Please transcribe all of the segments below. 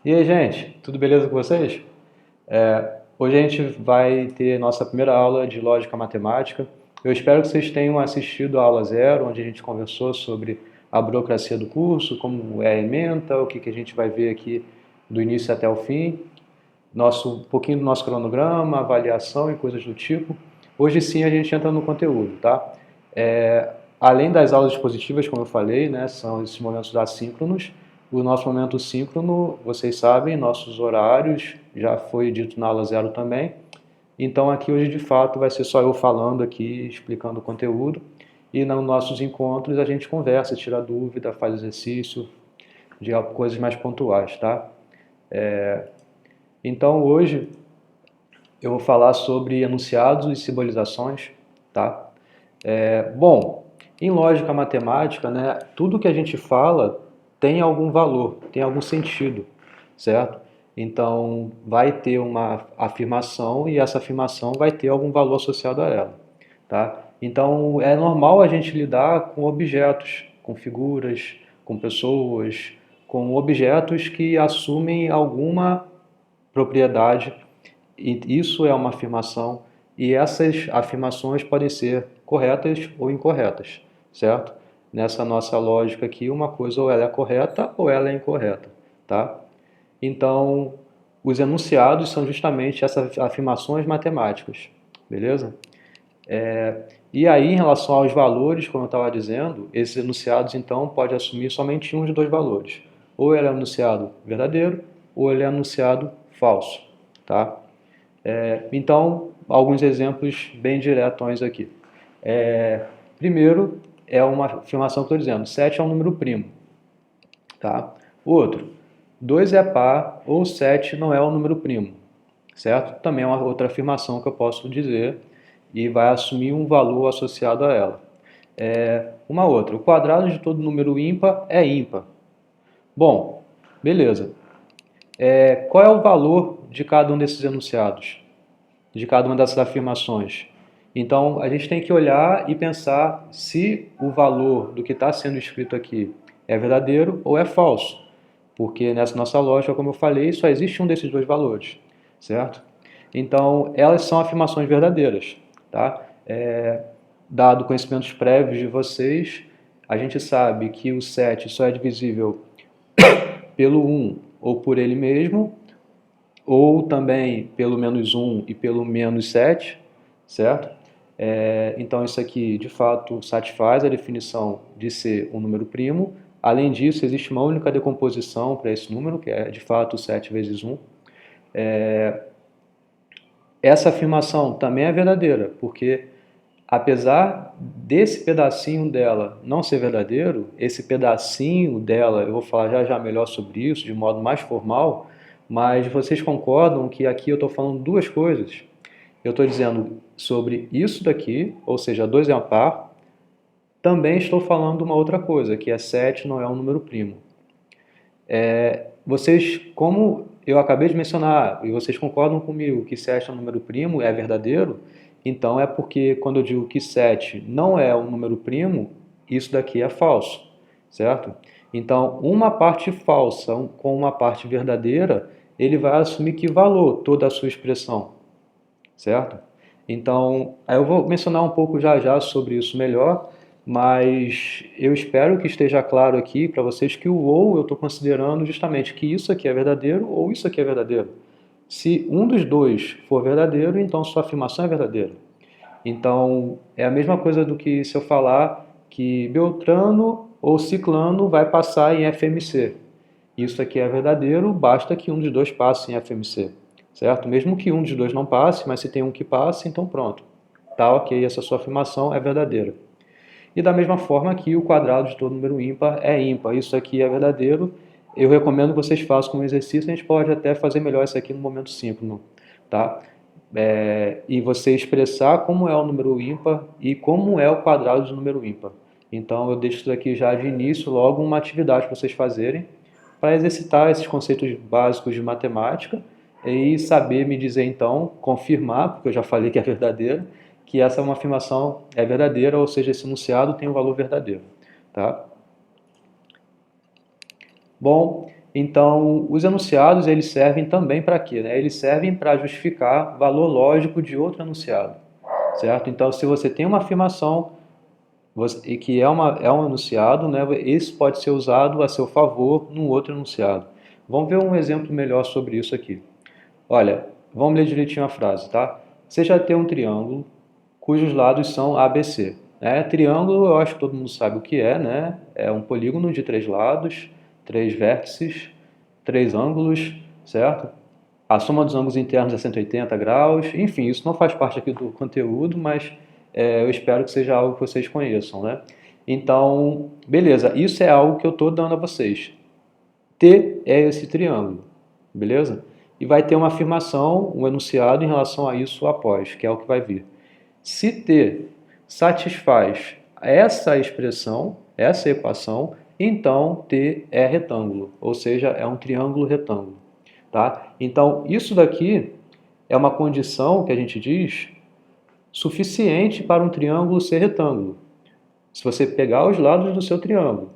E aí, gente, tudo beleza com vocês? Hoje a gente vai ter nossa primeira aula de lógica matemática. Eu espero que vocês tenham assistido a aula zero, onde a gente conversou sobre a burocracia do curso, como é a ementa, o que que a gente vai ver aqui do início até o fim, um pouquinho do nosso cronograma, avaliação e coisas do tipo. Hoje sim a gente entra no conteúdo, tá? Além das aulas expositivas, como eu falei, né, são esses momentos assíncronos. O nosso momento síncrono, vocês sabem, nossos horários, já foi dito na aula zero também. Então aqui hoje de fato vai ser só eu falando aqui, explicando o conteúdo. E nos nossos encontros a gente conversa, tira dúvida, faz exercício de coisas mais pontuais, tá? Então hoje eu vou falar sobre enunciados e simbolizações, tá? Bom, em lógica matemática, né, tudo que a gente fala tem algum valor, tem algum sentido, certo? Então, vai ter uma afirmação e essa afirmação vai ter algum valor associado a ela, tá? Então, é normal a gente lidar com objetos, com figuras, com pessoas, com objetos que assumem alguma propriedade, e isso é uma afirmação, e essas afirmações podem ser corretas ou incorretas, certo? Nessa nossa lógica aqui, uma coisa ou ela é correta ou ela é incorreta, tá? Então, os enunciados são justamente essas afirmações matemáticas, beleza? E aí, em relação aos valores, como eu estava dizendo, esses enunciados, então, podem assumir somente um de dois valores. Ou ele é enunciado verdadeiro, ou ele é enunciado falso, tá? Então, alguns exemplos bem diretões aqui. Primeiro, é uma afirmação que eu estou dizendo, 7 é um número primo. Tá? Outro, 2 é par ou 7 não é um número primo. Certo? Também é uma outra afirmação que eu posso dizer e vai assumir um valor associado a ela. Uma outra, o quadrado de todo número ímpar é ímpar. Bom, beleza. Qual é o valor de cada um desses enunciados? De cada uma dessas afirmações. Então, a gente tem que olhar e pensar se o valor do que está sendo escrito aqui é verdadeiro ou é falso. Porque nessa nossa lógica, como eu falei, só existe um desses dois valores, certo? Então, elas são afirmações verdadeiras, tá? Dado conhecimentos prévios de vocês, a gente sabe que o 7 só é divisível pelo 1 ou por ele mesmo, ou também pelo menos 1 e pelo menos 7, certo? Então isso aqui de fato satisfaz a definição de ser um número primo. Além disso, existe uma única decomposição para esse número, que é de fato 7 vezes 1. Essa afirmação também é verdadeira, porque apesar desse pedacinho dela não ser verdadeiro, esse pedacinho dela, eu vou falar já já melhor sobre isso, de modo mais formal, mas vocês concordam que aqui eu estou falando duas coisas. Eu estou dizendo sobre isso daqui, ou seja, 2 é um par, também estou falando uma outra coisa, que é 7 não é um número primo. Vocês, como eu acabei de mencionar, e vocês concordam comigo que 7 é um número primo, é verdadeiro, então é porque quando eu digo que 7 não é um número primo, isso daqui é falso, certo? Então, uma parte falsa com uma parte verdadeira, ele vai assumir que valor toda a sua expressão, certo? Então, aí eu vou mencionar um pouco já já sobre isso melhor, mas eu espero que esteja claro aqui para vocês que o ou eu estou considerando justamente que isso aqui é verdadeiro ou isso aqui é verdadeiro. Se um dos dois for verdadeiro, então sua afirmação é verdadeira. Então, é a mesma coisa do que se eu falar que Beltrano ou Ciclano vai passar em FMC. Isso aqui é verdadeiro, basta que um dos dois passe em FMC, certo? Mesmo que um dos dois não passe, mas se tem um que passe, então pronto. Tá ok, essa sua afirmação é verdadeira. E da mesma forma que o quadrado de todo número ímpar é ímpar. Isso aqui é verdadeiro. Eu recomendo que vocês façam como exercício, a gente pode até fazer melhor isso aqui no momento síncrono, tá? E você expressar como é o número ímpar e como é o quadrado do número ímpar. Então eu deixo isso aqui já de início, logo uma atividade para vocês fazerem, para exercitar esses conceitos básicos de matemática e saber me dizer então, confirmar, porque eu já falei que é verdadeiro, que essa é uma afirmação é verdadeira, ou seja, esse enunciado tem um valor verdadeiro, tá? Bom, Então, os enunciados, eles servem também para quê, né? Eles servem para justificar valor lógico de outro enunciado, certo? Então, se você tem uma afirmação e que é um enunciado, né? Esse pode ser usado a seu favor num outro enunciado. Vamos ver um exemplo melhor sobre isso aqui. Olha, vamos ler direitinho a frase, tá? Você já tem um triângulo cujos lados são ABC. Né? Triângulo, eu acho que todo mundo sabe o que é, né? É um polígono de 3 lados, 3 vértices, 3 ângulos, certo? A soma dos ângulos internos é 180 graus. Enfim, isso não faz parte aqui do conteúdo, mas eu espero que seja algo que vocês conheçam, né? Então, beleza, isso é algo que eu estou dando a vocês. T é esse triângulo, beleza? E vai ter uma afirmação, um enunciado em relação a isso após, que é o que vai vir. Se T satisfaz essa expressão, essa equação, então T é retângulo, ou seja, é um triângulo retângulo. Tá? Então, isso daqui é uma condição que a gente diz suficiente para um triângulo ser retângulo. Se você pegar os lados do seu triângulo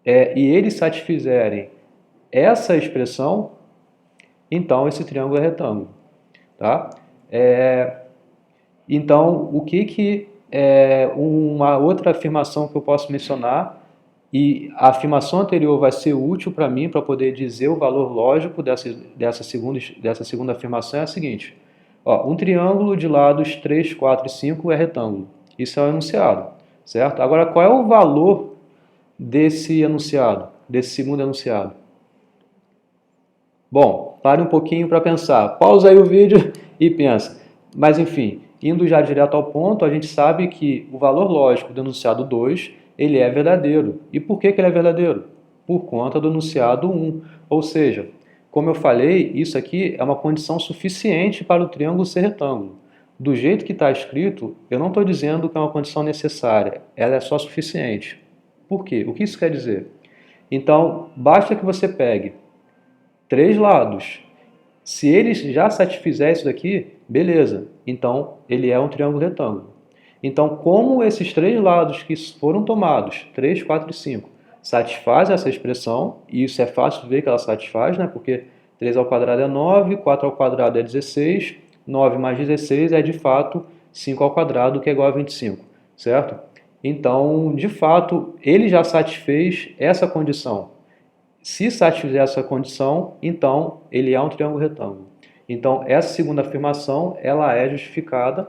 e eles satisfizerem essa expressão, então esse triângulo é retângulo. Tá? Então, o que é uma outra afirmação que eu posso mencionar, e a afirmação anterior vai ser útil para mim, para poder dizer o valor lógico dessa segunda afirmação, é a seguinte. Ó, um triângulo de lados 3, 4 e 5 é retângulo. Isso é um enunciado, certo? Agora, qual é o valor desse enunciado, desse segundo enunciado? Bom, pare um pouquinho para pensar. Pausa aí o vídeo e pensa. Mas, enfim, indo já direto ao ponto, a gente sabe que o valor lógico do enunciado 2, ele é verdadeiro. E por que ele é verdadeiro? Por conta do enunciado 1. Ou seja, como eu falei, isso aqui é uma condição suficiente para o triângulo ser retângulo. Do jeito que está escrito, eu não estou dizendo que é uma condição necessária, ela é só suficiente. Por quê? O que isso quer dizer? Então, basta que você pegue 3 lados. Se ele já satisfizer isso daqui, beleza. Então, ele é um triângulo retângulo. Então, como esses 3 lados que foram tomados, 3, 4 e 5, satisfazem essa expressão, e isso é fácil de ver que ela satisfaz, né? Porque 3 ao quadrado é 9, 4 ao quadrado é 16, 9 mais 16 é de fato 5 ao quadrado, que é igual a 25, certo? Então, de fato, ele já satisfez essa condição. Se satisfizer essa condição, então ele é um triângulo retângulo. Então, essa segunda afirmação, ela é justificada,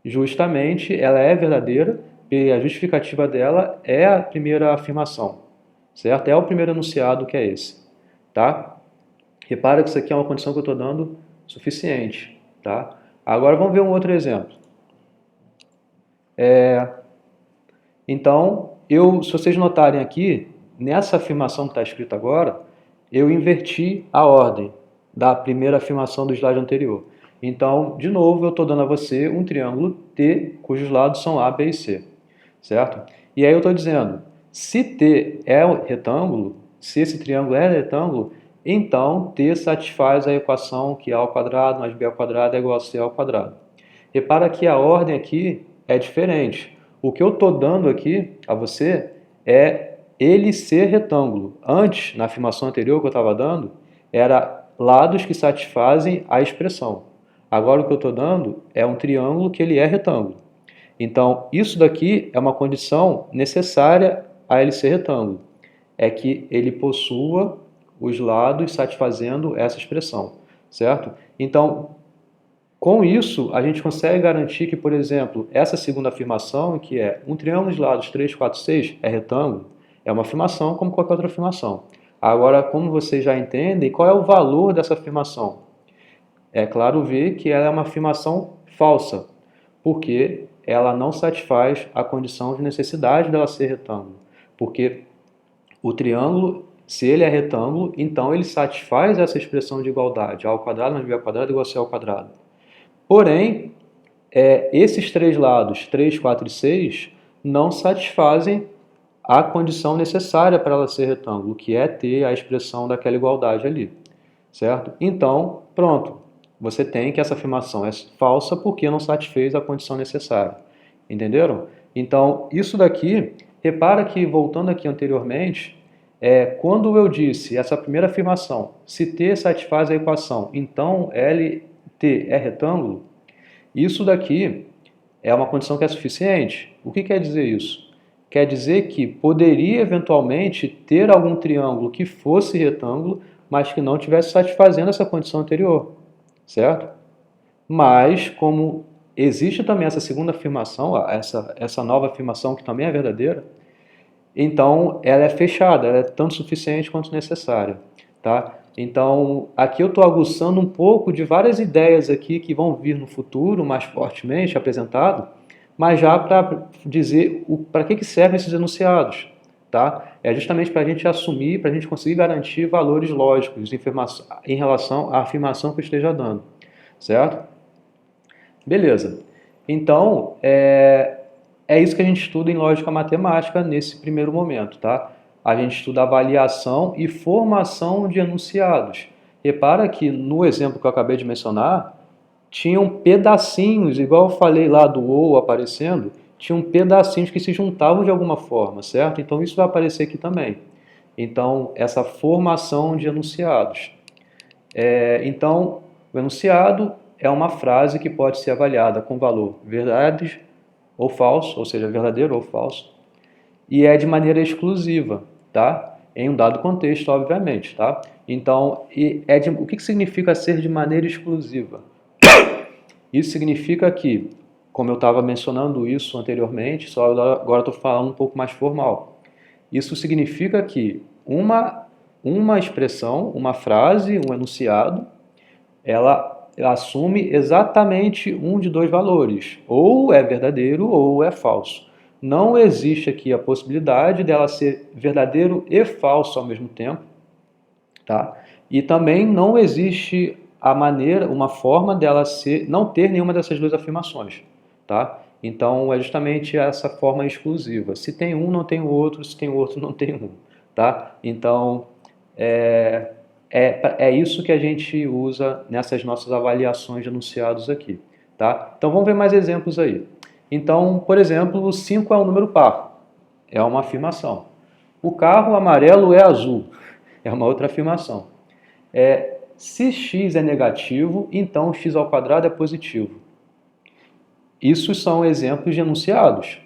justamente, ela é verdadeira, e a justificativa dela é a primeira afirmação, certo? É o primeiro enunciado que é esse, tá? Repara que isso aqui é uma condição que eu estou dando suficiente, tá? Agora vamos ver um outro exemplo. Então, se vocês notarem aqui, nessa afirmação que está escrita agora, eu inverti a ordem da primeira afirmação do slide anterior. Então, de novo, eu estou dando a você um triângulo T, cujos lados são A, B e C, certo? E aí eu estou dizendo, se T é um retângulo, se esse triângulo é retângulo, então T satisfaz a equação que A ao quadrado mais B ao quadrado é igual a C ao quadrado. Repara que a ordem aqui é diferente. O que eu estou dando aqui a você é ele ser retângulo. Antes, na afirmação anterior que eu estava dando, era lados que satisfazem a expressão. Agora o que eu estou dando é um triângulo que ele é retângulo. Então, isso daqui é uma condição necessária a ele ser retângulo. É que ele possua os lados satisfazendo essa expressão, certo? Então, com isso, a gente consegue garantir que, por exemplo, essa segunda afirmação, que é um triângulo de lados 3, 4, 6 é retângulo, é uma afirmação como qualquer outra afirmação. Agora, como vocês já entendem, qual é o valor dessa afirmação? É claro ver que ela é uma afirmação falsa, porque ela não satisfaz a condição de necessidade dela ser retângulo. Porque o triângulo, se ele é retângulo, então ele satisfaz essa expressão de igualdade, a ao quadrado mais b ao quadrado igual a c ao quadrado. Porém, esses 3 lados, 3, 4 e 6, não satisfazem a condição necessária para ela ser retângulo, que é ter a expressão daquela igualdade ali, certo? Então, pronto, você tem que essa afirmação é falsa porque não satisfez a condição necessária, entenderam? Então, isso daqui, repara que, voltando aqui anteriormente, Quando eu disse essa primeira afirmação, se T satisfaz a equação, então LT é retângulo, isso daqui é uma condição que é suficiente. O que quer dizer isso? Quer dizer que poderia eventualmente ter algum triângulo que fosse retângulo, mas que não estivesse satisfazendo essa condição anterior, certo? Mas, como existe também essa segunda afirmação, essa nova afirmação que também é verdadeira, então ela é fechada, ela é tanto suficiente quanto necessária, tá? Então, aqui eu estou aguçando um pouco de várias ideias aqui que vão vir no futuro, mais fortemente apresentado, mas já para dizer para que servem esses enunciados, tá? É justamente para a gente assumir, para a gente conseguir garantir valores lógicos em relação à afirmação que eu esteja dando, certo? Beleza. Então, é isso que a gente estuda em lógica matemática nesse primeiro momento, tá? A gente estuda avaliação e formação de enunciados. Repara que no exemplo que eu acabei de mencionar, tinham pedacinhos, igual eu falei lá do ou aparecendo, tinham pedacinhos que se juntavam de alguma forma, certo? Então isso vai aparecer aqui também. Então, essa formação de enunciados. Então, o enunciado é uma frase que pode ser avaliada com valor verdade ou falso, ou seja, verdadeiro ou falso, e é de maneira exclusiva, tá? Em um dado contexto, obviamente, tá? Então, o que significa ser de maneira exclusiva? Isso significa que, como eu estava mencionando isso anteriormente, só agora estou falando um pouco mais formal. Isso significa que uma expressão, uma frase, um enunciado, ela assume exatamente um de dois valores, ou é verdadeiro ou é falso. Não existe aqui a possibilidade dela ser verdadeiro e falso ao mesmo tempo, tá? E também não existe uma forma dela não ter nenhuma dessas duas afirmações, tá? Então é justamente essa forma exclusiva. Se tem um, não tem o outro, se tem o outro, não tem um, tá? Então é isso que a gente usa nessas nossas avaliações de enunciados aqui, tá? Então vamos ver mais exemplos aí. Então, por exemplo, o 5 é um número par, é uma afirmação. O carro amarelo é azul, é uma outra afirmação. Se x é negativo, então x ao quadrado é positivo. Isso são exemplos de enunciados.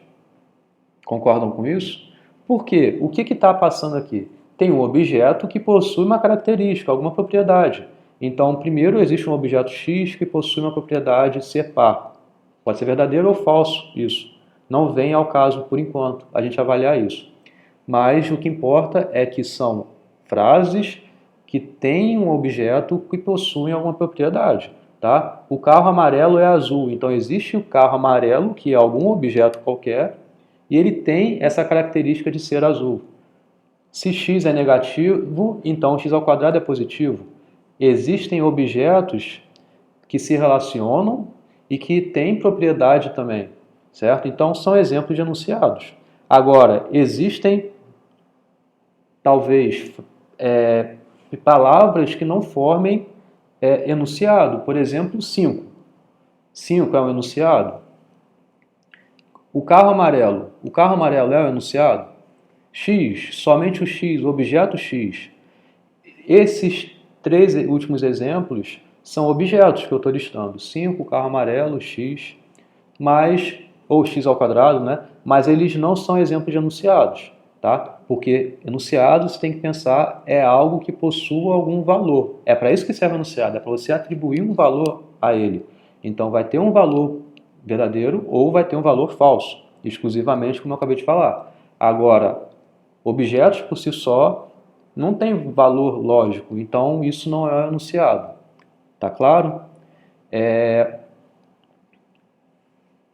Concordam com isso? Por quê? O que está passando aqui? Tem um objeto que possui uma característica, alguma propriedade. Então, primeiro existe um objeto x que possui uma propriedade de ser par. Pode ser verdadeiro ou falso isso. Não vem ao caso por enquanto a gente avaliar isso. Mas o que importa é que são frases que têm um objeto que possuem alguma propriedade. Tá? O carro amarelo é azul, então existe o carro amarelo, que é algum objeto qualquer, e ele tem essa característica de ser azul. Se x é negativo, então x ao quadrado é positivo. Existem objetos que se relacionam e que têm propriedade também, certo? Então são exemplos de enunciados. Agora, existem talvez palavras que não formem enunciado. Por exemplo, 5. 5 é um enunciado. O carro amarelo. O carro amarelo é um enunciado? X, somente o X, o objeto X. Esses três últimos exemplos são objetos que eu estou listando. 5, carro amarelo, X, ou X ao quadrado, né? Mas eles não são exemplos de enunciados, tá? Porque enunciado você tem que pensar é algo que possua algum valor. É para isso que serve o enunciado, é para você atribuir um valor a ele. Então vai ter um valor verdadeiro ou vai ter um valor falso, exclusivamente como eu acabei de falar. Agora, objetos por si só não têm valor lógico, então isso não é enunciado. Tá claro?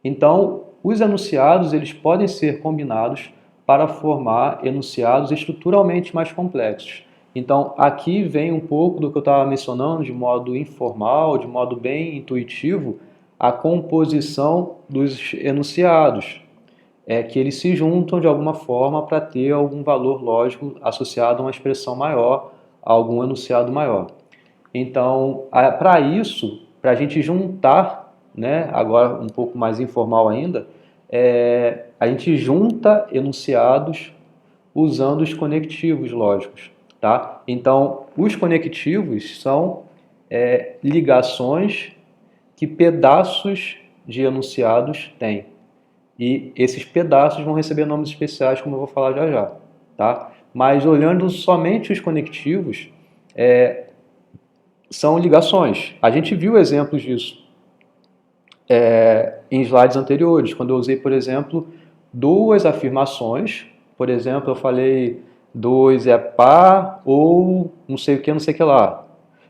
Então, os enunciados eles podem ser combinados para formar enunciados estruturalmente mais complexos. Então, aqui vem um pouco do que eu estava mencionando de modo informal, de modo bem intuitivo, a composição dos enunciados. É que eles se juntam de alguma forma para ter algum valor lógico associado a uma expressão maior, a algum enunciado maior. Então, para isso, para a gente juntar, né, agora um pouco mais informal ainda, a gente junta enunciados usando os conectivos lógicos, tá? Então, os conectivos são ligações que pedaços de enunciados têm. E esses pedaços vão receber nomes especiais, como eu vou falar já já, tá? Mas olhando somente os conectivos, são ligações. A gente viu exemplos disso em slides anteriores, quando eu usei, por exemplo, duas afirmações. Por exemplo, eu falei dois é par ou não sei o que, não sei o que lá.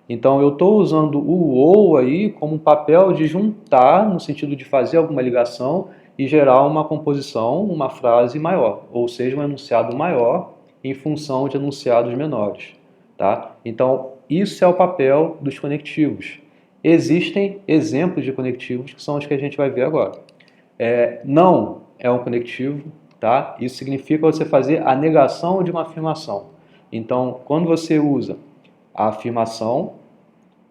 Então, eu estou usando o ou aí como um papel de juntar, no sentido de fazer alguma ligação e gerar uma composição, uma frase maior, ou seja, um enunciado maior em função de enunciados menores. Tá? Então, isso é o papel dos conectivos. Existem exemplos de conectivos que são os que a gente vai ver agora. Não é um conectivo, tá? Isso significa você fazer a negação de uma afirmação. Então, quando você usa a afirmação,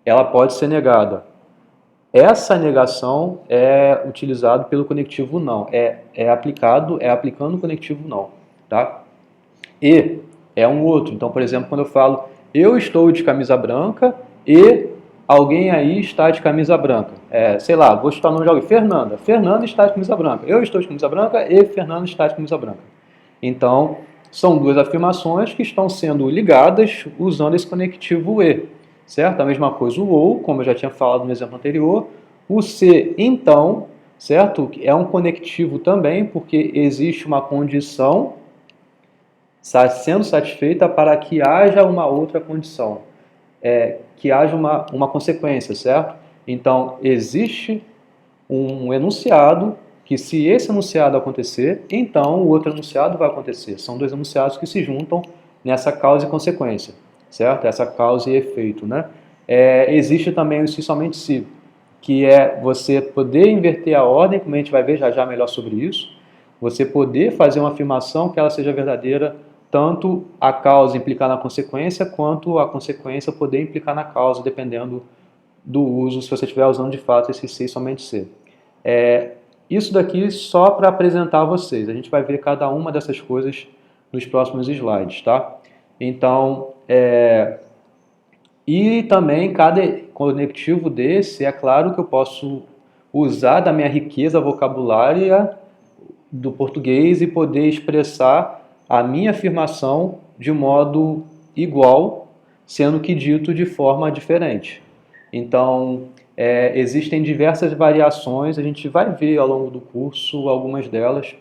ela pode ser negada. Essa negação é utilizado pelo conectivo não, aplicando o conectivo não, tá? E é um outro. Então, por exemplo, quando eu falo eu estou de camisa branca e alguém aí está de camisa branca. Sei lá, vou chutar o nome de alguém. Fernanda. Fernanda está de camisa branca. Eu estou de camisa branca e Fernanda está de camisa branca. Então, são duas afirmações que estão sendo ligadas usando esse conectivo e, certo? A mesma coisa o ou, como eu já tinha falado no exemplo anterior. O se, então, certo? É um conectivo também, porque existe uma condição sendo satisfeita para que haja uma outra condição, que haja uma consequência, certo? Então, existe um enunciado que, se esse enunciado acontecer, então o outro enunciado vai acontecer. São dois enunciados que se juntam nessa causa e consequência, certo? Essa causa e efeito, né? Existe também o se somente se, que é você poder inverter a ordem, como a gente vai ver já já melhor sobre isso, você poder fazer uma afirmação que ela seja verdadeira, tanto a causa implicar na consequência, quanto a consequência poder implicar na causa, dependendo do uso, se você estiver usando de fato esse se somente se. Isso daqui só para apresentar a vocês. A gente vai ver cada uma dessas coisas nos próximos slides, tá? Então, e também cada conectivo desse, é claro que eu posso usar da minha riqueza vocabulária do português e poder expressar a minha afirmação de modo igual, sendo que dito de forma diferente. Então, existem diversas variações, a gente vai ver ao longo do curso algumas delas,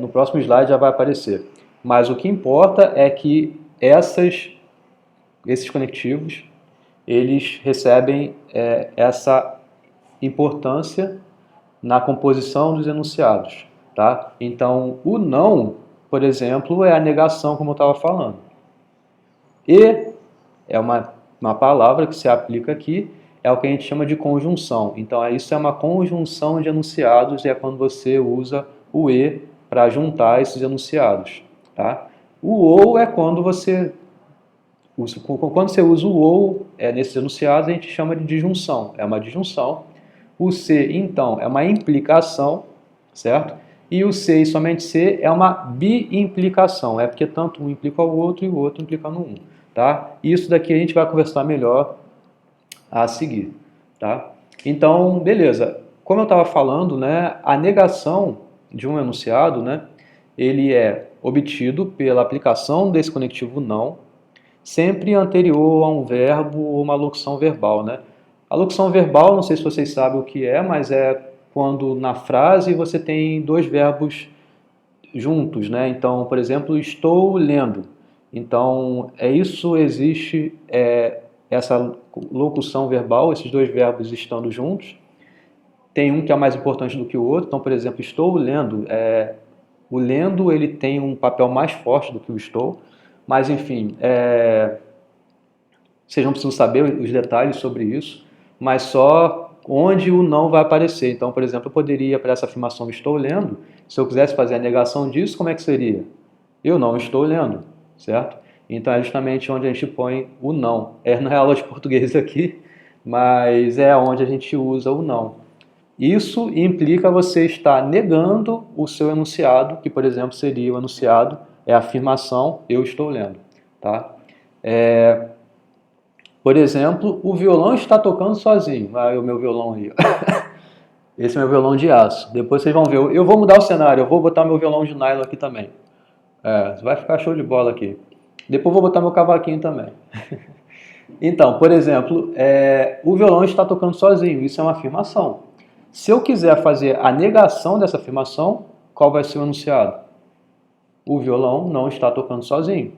no próximo slide já vai aparecer. Mas o que importa é que esses conectivos, eles recebem essa importância na composição dos enunciados. Tá? Então, o não, por exemplo, é a negação, como eu estava falando. E é uma palavra que se aplica aqui, é o que a gente chama de conjunção. Então, isso é uma conjunção de enunciados, e é quando você usa o e para juntar esses enunciados. Tá? O ou é quando você usa o ou nesses enunciados, a gente chama de disjunção. É uma disjunção. O se, então, é uma implicação, certo? E o se e somente se é uma biimplicação. É porque tanto um implica o outro e o outro implica no um. Tá? Isso daqui a gente vai conversar melhor a seguir. Tá? Então, beleza. Como eu estava falando, né, a negação de um enunciado, né, ele é obtido pela aplicação desse conectivo não, sempre anterior a um verbo ou uma locução verbal. Né? A locução verbal, não sei se vocês sabem o que é, mas é quando na frase você tem dois verbos juntos. Né? Então, por exemplo, estou lendo. Então, existe essa locução verbal, esses dois verbos estando juntos. Tem um que é mais importante do que o outro. Então, por exemplo, estou lendo. O lendo ele tem um papel mais forte do que o estou. Mas, enfim, vocês não precisam saber os detalhes sobre isso, mas só onde o não vai aparecer. Então, por exemplo, eu poderia, para essa afirmação estou lendo, se eu quisesse fazer a negação disso, como é que seria? Eu não estou lendo, certo? Então, é justamente onde a gente põe o não. Não é aula de português aqui, mas é onde a gente usa o não. Isso implica você estar negando o seu enunciado, que, por exemplo, seria o enunciado É a afirmação eu estou lendo, tá? Por exemplo, o violão está tocando sozinho. Ah, é o meu violão aí. Esse é meu violão de aço. Depois vocês vão ver. Eu vou mudar o cenário, eu vou botar meu violão de nylon aqui também. Vai ficar show de bola aqui. Depois eu vou botar meu cavaquinho também. Então, por exemplo, o violão está tocando sozinho. Isso é uma afirmação. Se eu quiser fazer a negação dessa afirmação, qual vai ser o enunciado? O violão não está tocando sozinho.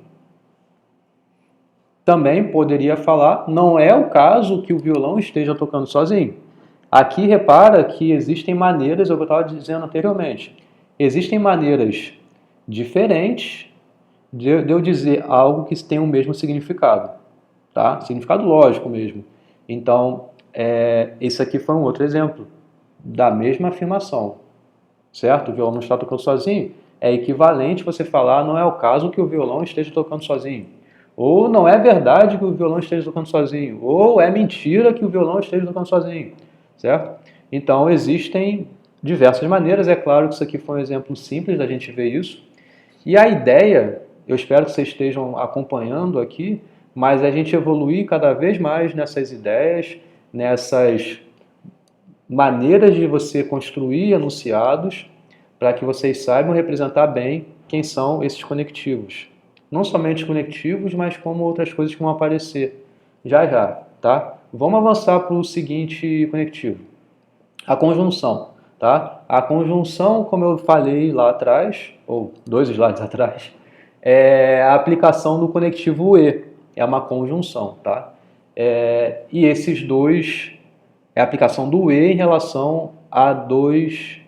Também poderia falar, não é o caso que o violão esteja tocando sozinho. Aqui repara que existem maneiras, é o que eu estava dizendo anteriormente, existem maneiras diferentes de eu dizer algo que tem o mesmo significado, tá? Significado lógico mesmo. Então, esse aqui foi um outro exemplo da mesma afirmação, certo? O violão não está tocando sozinho. É equivalente você falar, não é o caso que o violão esteja tocando sozinho. Ou não é verdade que o violão esteja tocando sozinho. Ou é mentira que o violão esteja tocando sozinho, certo? Então, existem diversas maneiras. É claro que isso aqui foi um exemplo simples da gente ver isso. E a ideia, eu espero que vocês estejam acompanhando aqui, mas a gente evoluir cada vez mais nessas ideias, nessas maneiras de você construir enunciados, para que vocês saibam representar bem quem são esses conectivos. Não somente os conectivos, mas como outras coisas que vão aparecer já já, tá? Vamos avançar para o seguinte conectivo. A conjunção, tá? A conjunção, como eu falei lá atrás, ou 2 slides atrás, é a aplicação do conectivo e. É uma conjunção, tá? E esses dois é a aplicação do e em relação a 2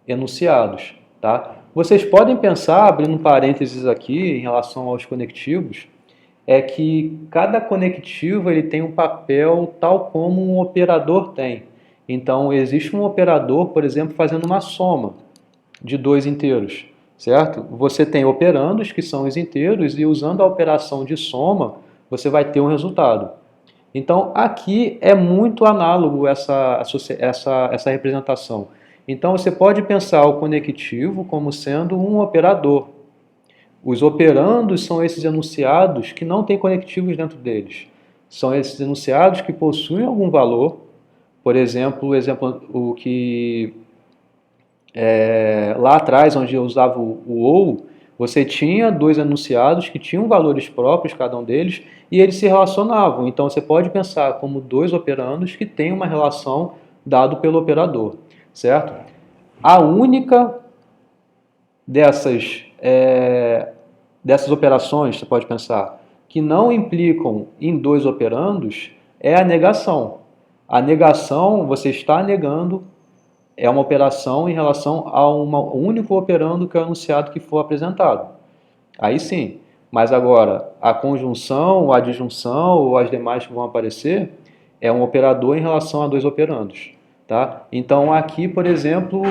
enunciados, tá? Vocês podem pensar, abrindo um parênteses aqui em relação aos conectivos, é que cada conectivo ele tem um papel tal como um operador tem. Então, existe um operador, por exemplo, fazendo uma soma de 2 inteiros, certo? Você tem operandos, que são os inteiros, e usando a operação de soma, você vai ter um resultado. Então, aqui é muito análogo essa representação. Então, você pode pensar o conectivo como sendo um operador. Os operandos são esses enunciados que não têm conectivos dentro deles. São esses enunciados que possuem algum valor. Por exemplo, o que lá atrás, onde eu usava o ou, você tinha 2 enunciados que tinham valores próprios, cada um deles, e eles se relacionavam. Então, você pode pensar como 2 operandos que têm uma relação dado pelo operador, certo? A única dessas operações, você pode pensar, que não implicam em 2 operandos é a negação. A negação, você está negando, é uma operação em relação a um único operando que é o enunciado que for apresentado. Aí sim. Mas agora, a conjunção, a adjunção ou as demais que vão aparecer é um operador em relação a 2 operandos. Tá? Então aqui, por exemplo,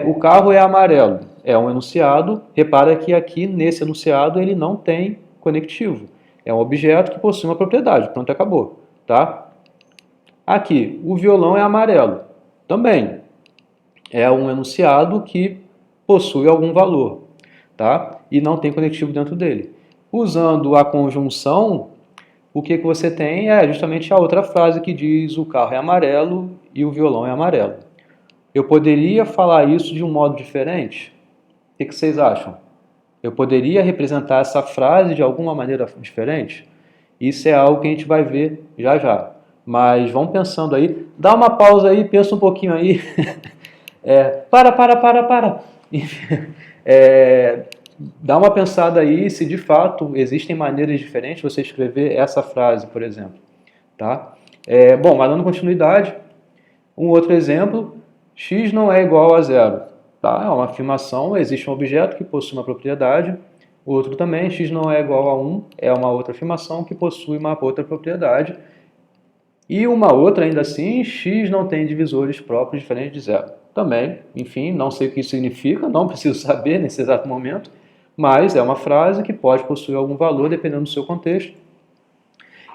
o carro é amarelo. É um enunciado. Repara que aqui nesse enunciado ele não tem conectivo. É um objeto que possui uma propriedade. Pronto, acabou. Tá? Aqui, o violão é amarelo. Também é um enunciado que possui algum valor, tá? E não tem conectivo dentro dele. Usando a conjunção, o que você tem é justamente a outra frase que diz o carro é amarelo e o violão é amarelo. Eu poderia falar isso de um modo diferente? O que vocês acham? Eu poderia representar essa frase de alguma maneira diferente? Isso é algo que a gente vai ver já já. Mas vão pensando aí. Dá uma pausa aí, pensa um pouquinho aí. Para. Dá uma pensada aí se de fato existem maneiras diferentes de você escrever essa frase, por exemplo. Tá? Bom, mas dando continuidade, um outro exemplo, x não é igual a zero. Tá? É uma afirmação, existe um objeto que possui uma propriedade, o outro também, x não é igual a 1, é uma outra afirmação que possui uma outra propriedade. E uma outra, ainda assim, x não tem divisores próprios diferentes de zero. Também, enfim, não sei o que isso significa, não preciso saber nesse exato momento, mas é uma frase que pode possuir algum valor dependendo do seu contexto.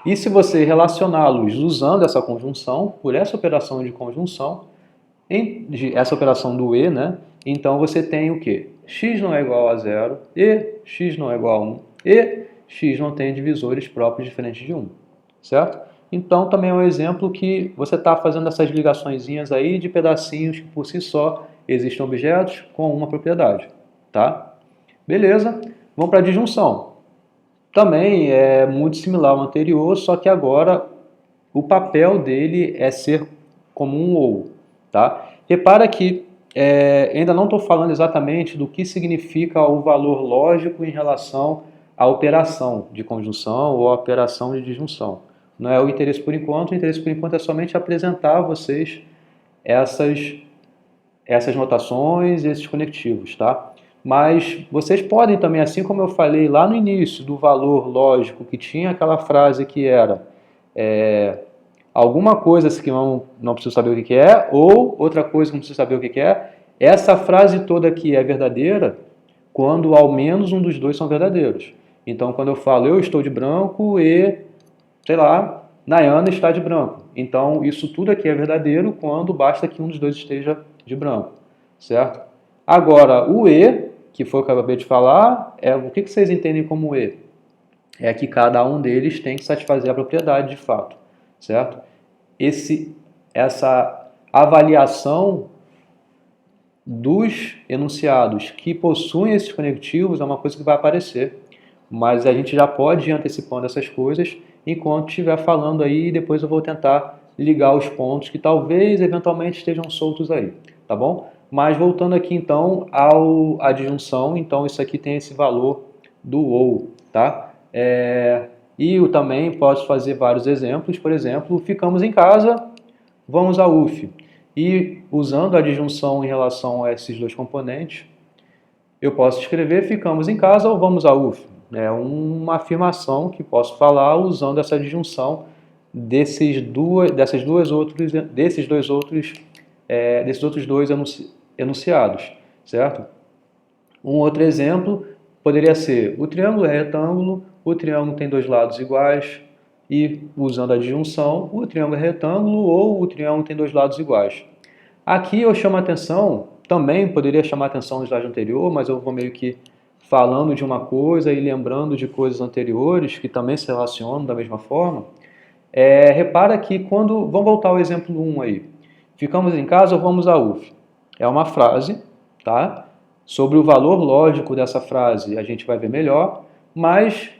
E se você relacioná-los usando essa conjunção, por essa operação de conjunção, essa operação do e, né? Então você tem o quê? x não é igual a zero, e x não é igual a 1, e x não tem divisores próprios diferentes de 1, certo? Então também é um exemplo que você está fazendo essas ligaçõezinhas aí de pedacinhos que por si só existem objetos com uma propriedade, tá? Beleza, vamos para a disjunção. Também é muito similar ao anterior, só que agora o papel dele é ser como um ou, tá? Repara que ainda não estou falando exatamente do que significa o valor lógico em relação à operação de conjunção ou à operação de disjunção. Não é o interesse por enquanto. O interesse por enquanto é somente apresentar a vocês essas notações e esses conectivos, tá? Mas vocês podem também, assim como eu falei lá no início do valor lógico, que tinha aquela frase que era alguma coisa que não preciso saber o que é, ou outra coisa que não preciso saber o que é, essa frase toda aqui é verdadeira quando ao menos um dos dois são verdadeiros. Então, quando eu falo eu estou de branco e, sei lá, Nayana está de branco. Então, isso tudo aqui é verdadeiro quando basta que um dos dois esteja de branco, certo? Agora, o e, que foi o que eu acabei de falar, o que vocês entendem como e? É que cada um deles tem que satisfazer a propriedade de fato, certo? Essa avaliação dos enunciados que possuem esses conectivos é uma coisa que vai aparecer, mas a gente já pode ir antecipando essas coisas enquanto estiver falando aí, e depois eu vou tentar ligar os pontos que talvez eventualmente estejam soltos aí, tá bom? Mas voltando aqui então à disjunção, então isso aqui tem esse valor do ou, tá? E eu também posso fazer vários exemplos, por exemplo, ficamos em casa, vamos ao UF. E usando a disjunção em relação a esses dois componentes, eu posso escrever ficamos em casa ou vamos ao UF. É uma afirmação que posso falar usando essa disjunção desses outros dois enunciados, certo? Um outro exemplo poderia ser o triângulo é retângulo, o triângulo tem dois lados iguais, e usando a disjunção, o triângulo é retângulo ou o triângulo tem dois lados iguais. Aqui eu chamo a atenção, também poderia chamar a atenção no slide anterior, mas eu vou meio que falando de uma coisa e lembrando de coisas anteriores que também se relacionam da mesma forma. Repara que quando... Vamos voltar ao exemplo 1 aí. Ficamos em casa ou vamos à UF? É uma frase, tá? Sobre o valor lógico dessa frase a gente vai ver melhor, mas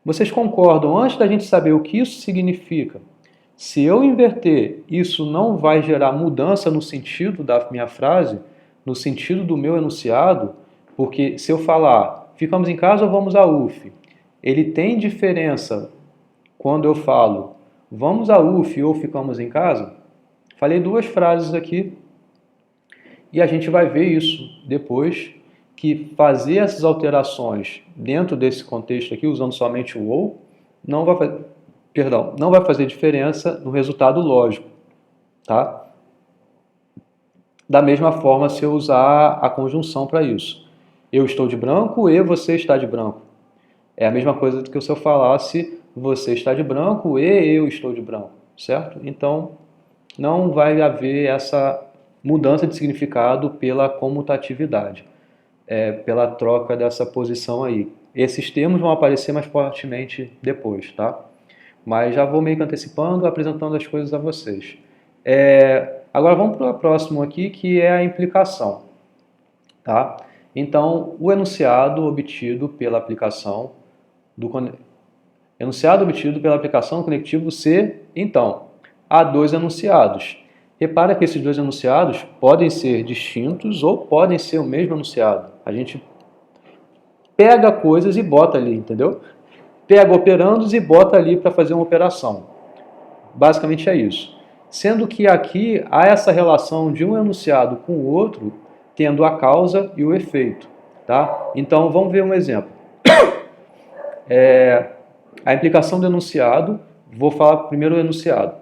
vocês concordam, antes da gente saber o que isso significa, se eu inverter, isso não vai gerar mudança no sentido da minha frase, no sentido do meu enunciado, porque se eu falar, ficamos em casa ou vamos à UF, ele tem diferença quando eu falo, vamos à UF ou ficamos em casa? Falei duas frases aqui e a gente vai ver isso depois, que fazer essas alterações dentro desse contexto aqui, usando somente o ou, não vai fazer diferença no resultado lógico, tá? Da mesma forma, se eu usar a conjunção para isso. Eu estou de branco e você está de branco. É a mesma coisa do que se eu falasse você está de branco e eu estou de branco, certo? Então, não vai haver essa mudança de significado pela comutatividade, pela troca dessa posição aí. Esses termos vão aparecer mais fortemente depois, tá? Mas já vou meio que antecipando, apresentando as coisas a vocês. Agora vamos para o próximo aqui, que é a implicação, tá? Então, o enunciado obtido pela aplicação do conectivo C, então, há dois enunciados. Repara que esses dois enunciados podem ser distintos ou podem ser o mesmo enunciado. A gente pega coisas e bota ali, entendeu? Pega operandos e bota ali para fazer uma operação. Basicamente é isso. Sendo que aqui há essa relação de um enunciado com o outro, tendo a causa e o efeito. Tá? Então, vamos ver um exemplo. A implicação do enunciado, vou falar primeiro o enunciado.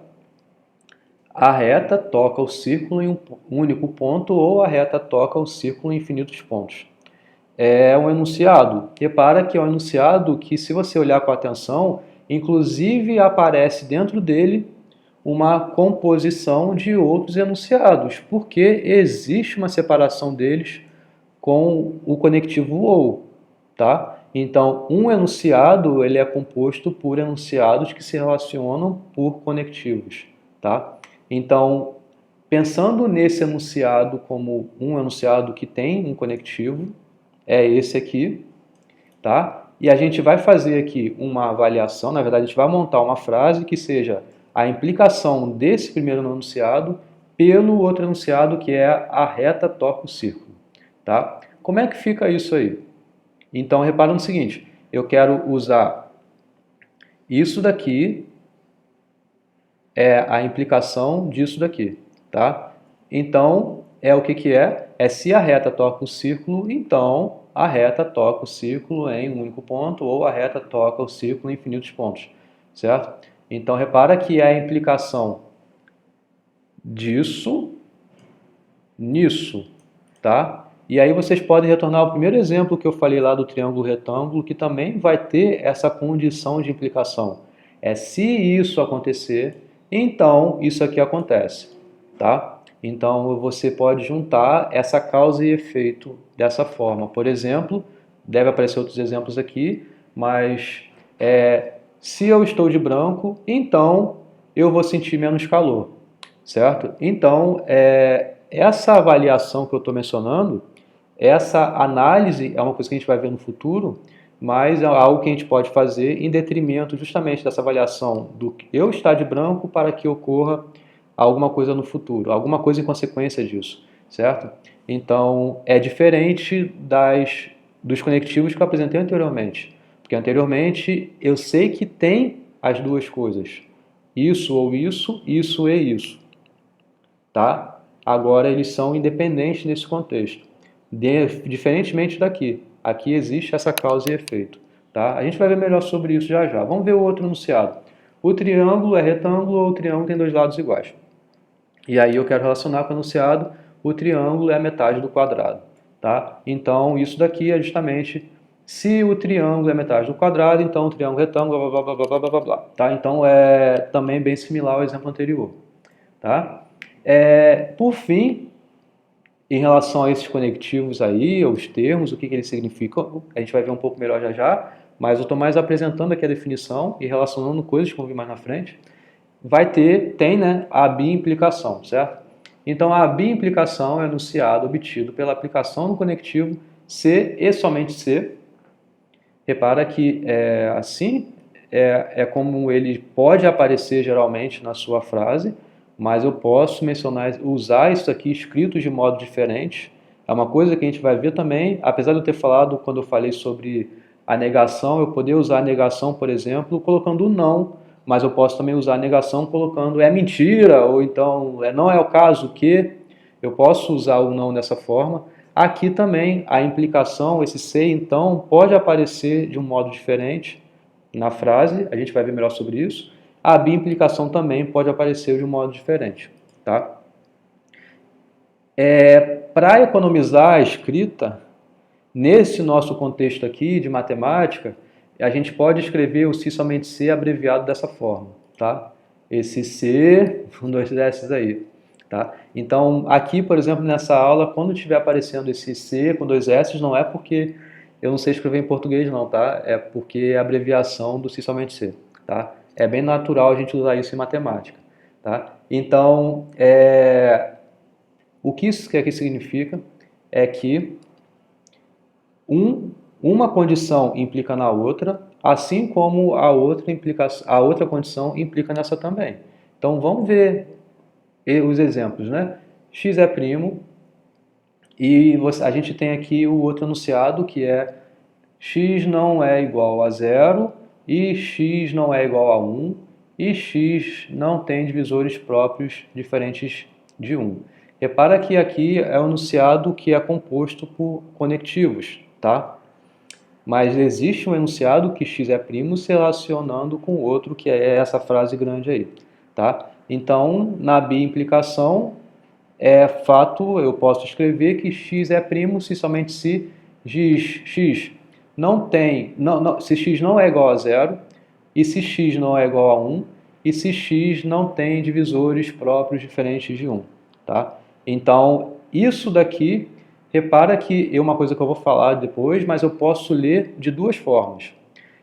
A reta toca o círculo em um único ponto ou a reta toca o círculo em infinitos pontos. É um enunciado. Repara que é um enunciado que, se você olhar com atenção, inclusive aparece dentro dele uma composição de outros enunciados, porque existe uma separação deles com o conectivo ou, tá? Então, um enunciado ele é composto por enunciados que se relacionam por conectivos, tá? Então, pensando nesse enunciado como um enunciado que tem um conectivo, é esse aqui, tá? E a gente vai fazer aqui uma avaliação, na verdade a gente vai montar uma frase que seja a implicação desse primeiro enunciado pelo outro enunciado que é a reta toca o círculo, tá? Como é que fica isso aí? Então repara no seguinte, eu quero usar isso daqui, é a implicação disso daqui, tá? Então, é o que que é? É se a reta toca o círculo, então a reta toca o círculo em um único ponto ou a reta toca o círculo em infinitos pontos, certo? Então, repara que é a implicação disso nisso, tá? E aí vocês podem retornar ao primeiro exemplo que eu falei lá do triângulo retângulo, que também vai ter essa condição de implicação. É se isso acontecer, então isso aqui acontece, tá? Então você pode juntar essa causa e efeito dessa forma. Por exemplo, deve aparecer outros exemplos aqui, mas se eu estou de branco, então eu vou sentir menos calor, certo? Então, essa avaliação que eu estou mencionando, essa análise é uma coisa que a gente vai ver no futuro, mas é algo que a gente pode fazer em detrimento justamente dessa avaliação do eu estar de branco para que ocorra alguma coisa no futuro, alguma coisa em consequência disso, certo? Então, é diferente dos conectivos que eu apresentei anteriormente, porque anteriormente eu sei que tem as duas coisas, isso ou isso e isso, tá? Agora eles são independentes nesse contexto, diferentemente daqui. Aqui existe essa causa e efeito, tá? A gente vai ver melhor sobre isso já já. Vamos ver o outro enunciado. O triângulo é retângulo ou o triângulo tem dois lados iguais? E aí eu quero relacionar com o enunciado, o triângulo é a metade do quadrado, tá? Então isso daqui é justamente se o triângulo é metade do quadrado, então o triângulo retângulo, blá, blá, blá, blá, blá, blá, blá, tá? Então é também bem similar ao exemplo anterior, tá? Por fim, em relação a esses conectivos aí, os termos, o que eles significam, a gente vai ver um pouco melhor já já, mas eu estou mais apresentando aqui a definição e relacionando coisas que vão vir mais na frente. Tem, né, a biimplicação, certo? Então, a biimplicação é enunciado obtido pela aplicação do conectivo se e somente se. Repara que assim é como ele pode aparecer geralmente na sua frase, mas eu posso mencionar, usar isso aqui escrito de modo diferente. É uma coisa que a gente vai ver também, apesar de eu ter falado quando eu falei sobre a negação, eu poder usar a negação, por exemplo, colocando o não, mas eu posso também usar a negação colocando é mentira, ou então não é o caso que, eu posso usar o não dessa forma. Aqui também a implicação, esse se então, pode aparecer de um modo diferente na frase, a gente vai ver melhor sobre isso. A biimplicação também pode aparecer de um modo diferente, tá? Para economizar a escrita, nesse nosso contexto aqui de matemática, a gente pode escrever o se somente se abreviado dessa forma, tá? Esse se, com dois S aí, tá? Então, aqui, por exemplo, nessa aula, quando estiver aparecendo esse se com dois S, não é porque eu não sei escrever em português não, tá? É porque é a abreviação do se somente se, tá? É bem natural a gente usar isso em matemática, tá? Então, o que isso aqui significa é que uma condição implica na outra, assim como a outra condição implica nessa também. Então vamos ver os exemplos, né? X é primo e a gente tem aqui o outro enunciado que é x não é igual a zero e x não é igual a 1 e x não tem divisores próprios diferentes de 1. Repara que aqui é um enunciado que é composto por conectivos, tá? Mas existe um enunciado que x é primo se relacionando com o outro, que é essa frase grande aí, tá? Então, na biimplicação, é fato, eu posso escrever que x é primo se somente se x não tem, se x não é igual a zero, e se x não é igual a 1, e se x não tem divisores próprios diferentes de 1, tá? Então, isso daqui Repara que é uma coisa que eu vou falar depois, mas eu posso ler de duas formas.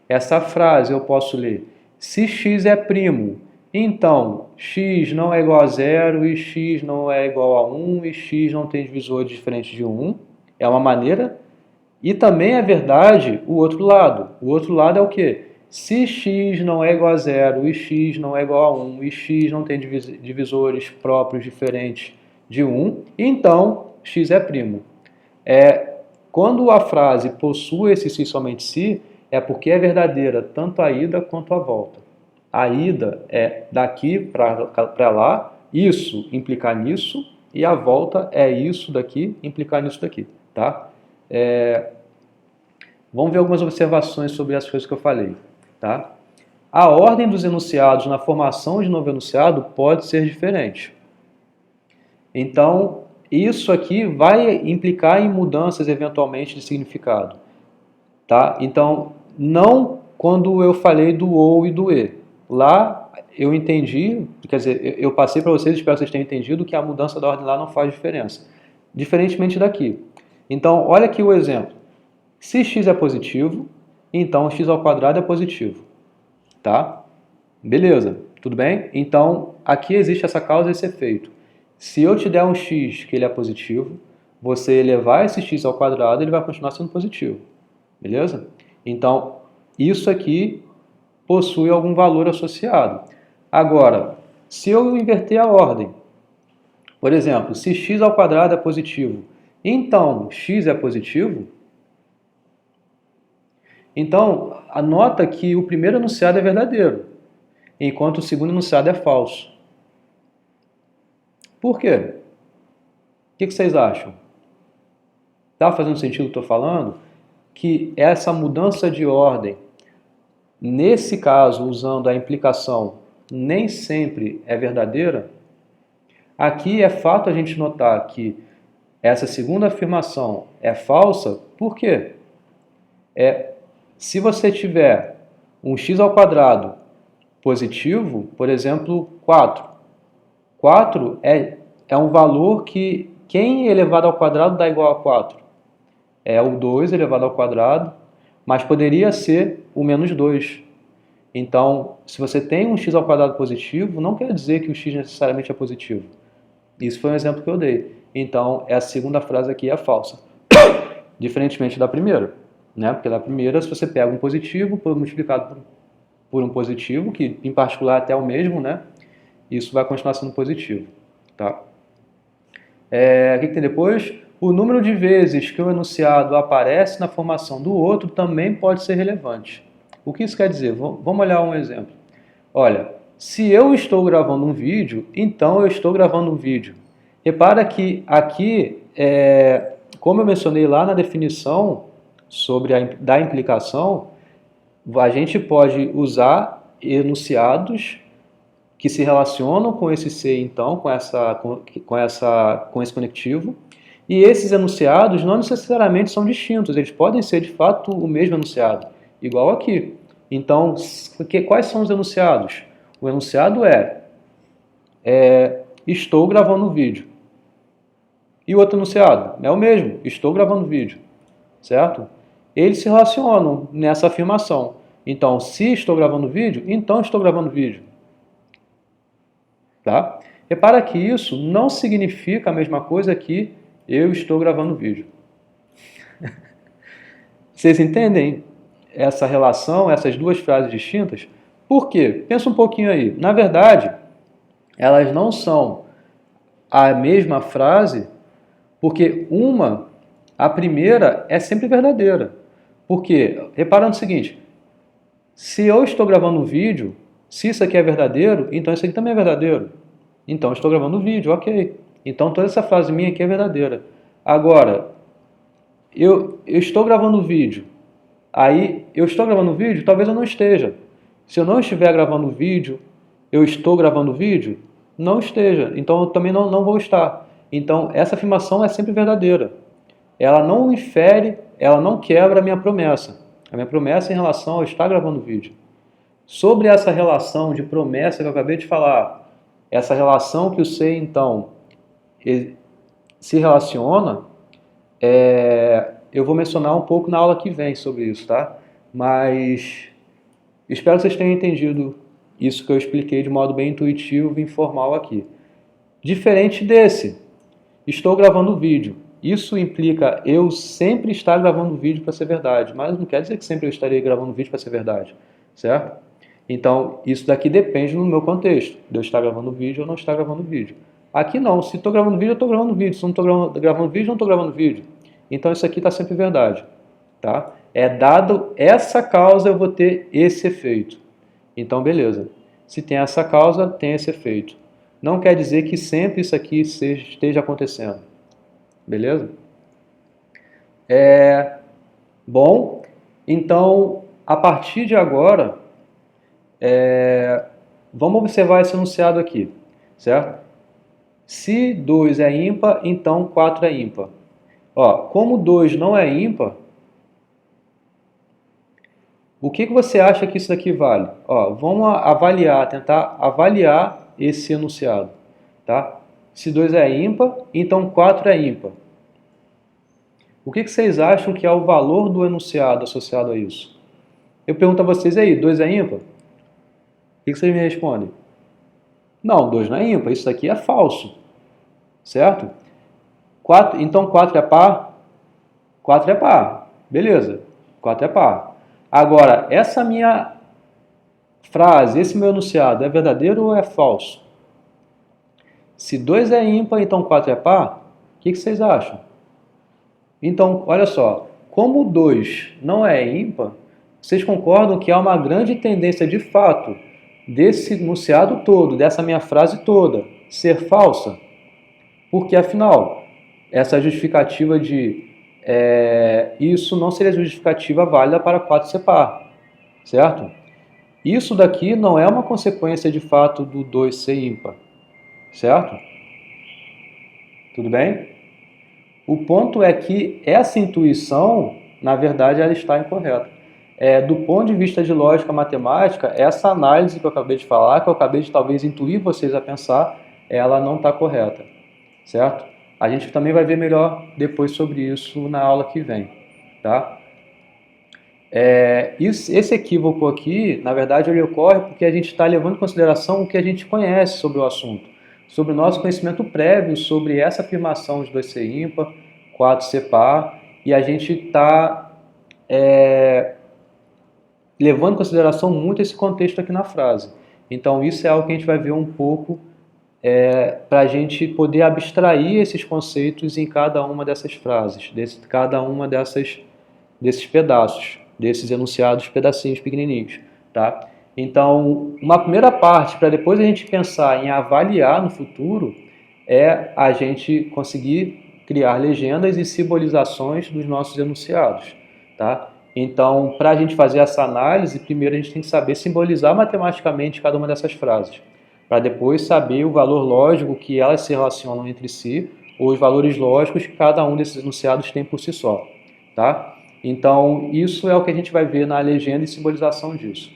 Essa frase eu posso ler: se x é primo, então x não é igual a zero, e x não é igual a 1, e x não tem divisor diferente de 1. É uma maneira. E também é verdade o outro lado. O outro lado é o quê? Se x não é igual a zero, e x não é igual a 1, e x não tem divisores próprios diferentes de 1, então x é primo. Quando a frase possui esse se somente se, é porque é verdadeira tanto a ida quanto a volta. A ida é daqui para lá, isso implicar nisso, e a volta é isso daqui implicar nisso daqui, tá? Vamos ver algumas observações sobre as coisas que eu falei, tá? A ordem dos enunciados na formação de novo enunciado pode ser diferente. Então, isso aqui vai implicar em mudanças eventualmente de significado, tá? Então, não quando eu falei do ou e do e. Lá eu entendi, quer dizer, eu passei para vocês, espero que vocês tenham entendido que a mudança da ordem lá não faz diferença. Diferentemente daqui. Então, olha aqui o exemplo. Se x é positivo, então x ao quadrado é positivo, tá? Beleza, tudo bem? Então, aqui existe essa causa e esse efeito. Se eu te der um x que ele é positivo, você elevar esse x ao quadrado, ele vai continuar sendo positivo, beleza? Então, isso aqui possui algum valor associado. Agora, se eu inverter a ordem, por exemplo, se x ao quadrado é positivo, então x é positivo, então anota que o primeiro enunciado é verdadeiro, enquanto o segundo enunciado é falso. Por quê? O que vocês acham? Está fazendo sentido o que eu estou falando? Que essa mudança de ordem, nesse caso, usando a implicação, nem sempre é verdadeira? Aqui é fato a gente notar que essa segunda afirmação é falsa, por quê? Se você tiver um x ao quadrado positivo, por exemplo, 4. 4 é um valor que quem elevado ao quadrado dá igual a 4? É o 2 elevado ao quadrado, mas poderia ser o menos 2. Então, se você tem um x ao quadrado positivo, não quer dizer que o x necessariamente é positivo. Isso foi um exemplo que eu dei. Então, essa segunda frase aqui é falsa. Diferentemente da primeira, né? Porque da primeira, se você pega um positivo multiplicado por um positivo, que em particular até o mesmo, né? Isso vai continuar sendo positivo, tá? O que tem depois? O número de vezes que o enunciado aparece na formação do outro também pode ser relevante. O que isso quer dizer? Vamos olhar um exemplo. Olha, se eu estou gravando um vídeo, então eu estou gravando um vídeo. Repara que aqui, como eu mencionei lá na definição da implicação, a gente pode usar enunciados que se relacionam com esse se, então, com esse conectivo, e esses enunciados não necessariamente são distintos, eles podem ser de fato o mesmo enunciado, igual aqui. Então, quais são os enunciados? O enunciado estou gravando um vídeo. E o outro enunciado é o mesmo, estou gravando vídeo, certo? Eles se relacionam nessa afirmação. Então, se estou gravando vídeo, então estou gravando vídeo. Tá? Repara que isso não significa a mesma coisa que eu estou gravando vídeo. Vocês entendem essa relação, essas duas frases distintas? Por quê? Pensa um pouquinho aí. Na verdade, elas não são a mesma frase, porque a primeira é sempre verdadeira. Porque, repara no seguinte, se eu estou gravando um vídeo, se isso aqui é verdadeiro, então isso aqui também é verdadeiro. Então eu estou gravando um vídeo, ok. Então toda essa frase minha aqui é verdadeira. Agora, eu estou gravando um vídeo. Aí, eu estou gravando um vídeo? Talvez eu não esteja. Se eu não estiver gravando vídeo, eu estou gravando vídeo? Não esteja. Então eu também não vou estar. Então essa afirmação é sempre verdadeira. Ela não infere, ela não quebra a minha promessa. A minha promessa é em relação ao estar gravando vídeo. Sobre essa relação de promessa que eu acabei de falar, essa relação que o se, então, se relaciona, Eu vou mencionar um pouco na aula que vem sobre isso, tá? Mas espero que vocês tenham entendido isso que eu expliquei de modo bem intuitivo e informal aqui. Diferente desse, estou gravando vídeo. Isso implica eu sempre estar gravando vídeo para ser verdade, mas não quer dizer que sempre eu estarei gravando vídeo para ser verdade, certo? Então, isso daqui depende do meu contexto, de eu estar gravando vídeo ou não estar gravando vídeo. Aqui não, se estou gravando vídeo, eu estou gravando vídeo, se não estou gravando vídeo, não estou gravando vídeo. Então, isso aqui está sempre verdade, tá? Dado essa causa, eu vou ter esse efeito. Então, beleza. Se tem essa causa, tem esse efeito. Não quer dizer que sempre isso aqui esteja acontecendo. Beleza? Bom, então, a partir de agora, vamos observar esse enunciado aqui, certo? Se 2 é ímpar, então 4 é ímpar. Ó, como 2 não é ímpar, o que você acha que isso daqui vale? Ó, vamos avaliar, tentar avaliar esse enunciado, tá? Se 2 é ímpar, então 4 é ímpar. O que vocês acham que é o valor do enunciado associado a isso? Eu pergunto a vocês aí, 2 é ímpar? O que vocês me respondem? Não, 2 não é ímpar, isso daqui é falso, certo? 4, então 4 é par? 4 é par, beleza, 4 é par. Agora, essa minha frase, esse meu enunciado, é verdadeiro ou é falso? Se 2 é ímpar, então 4 é par? O que vocês acham? Então, olha só, como o 2 não é ímpar, vocês concordam que há uma grande tendência de fato desse enunciado todo, dessa minha frase toda, ser falsa? Porque, afinal, essa justificativa de isso não seria justificativa válida para 4 ser par, certo? Isso daqui não é uma consequência de fato do 2 ser ímpar, certo? Tudo bem? O ponto é que essa intuição, na verdade, ela está incorreta. Do ponto de vista de lógica matemática, essa análise que eu acabei de falar, que eu acabei de talvez intuir vocês a pensar, ela não está correta, certo? A gente também vai ver melhor depois sobre isso na aula que vem, tá? Esse equívoco aqui, na verdade, ele ocorre porque a gente está levando em consideração o que a gente conhece sobre o assunto, sobre o nosso conhecimento prévio sobre essa afirmação de 2 ser ímpar, 4 ser par, e a gente está levando em consideração muito esse contexto aqui na frase. Então, isso é algo que a gente vai ver um pouco para a gente poder abstrair esses conceitos em cada uma dessas frases, cada uma desses pedaços, desses enunciados, pedacinhos pequenininhos, tá? Então, uma primeira parte, para depois a gente pensar em avaliar no futuro, é a gente conseguir criar legendas e simbolizações dos nossos enunciados, tá? Então, para a gente fazer essa análise, primeiro a gente tem que saber simbolizar matematicamente cada uma dessas frases, para depois saber o valor lógico que elas se relacionam entre si, ou os valores lógicos que cada um desses enunciados tem por si só, tá? Então, isso é o que a gente vai ver na legenda e simbolização disso.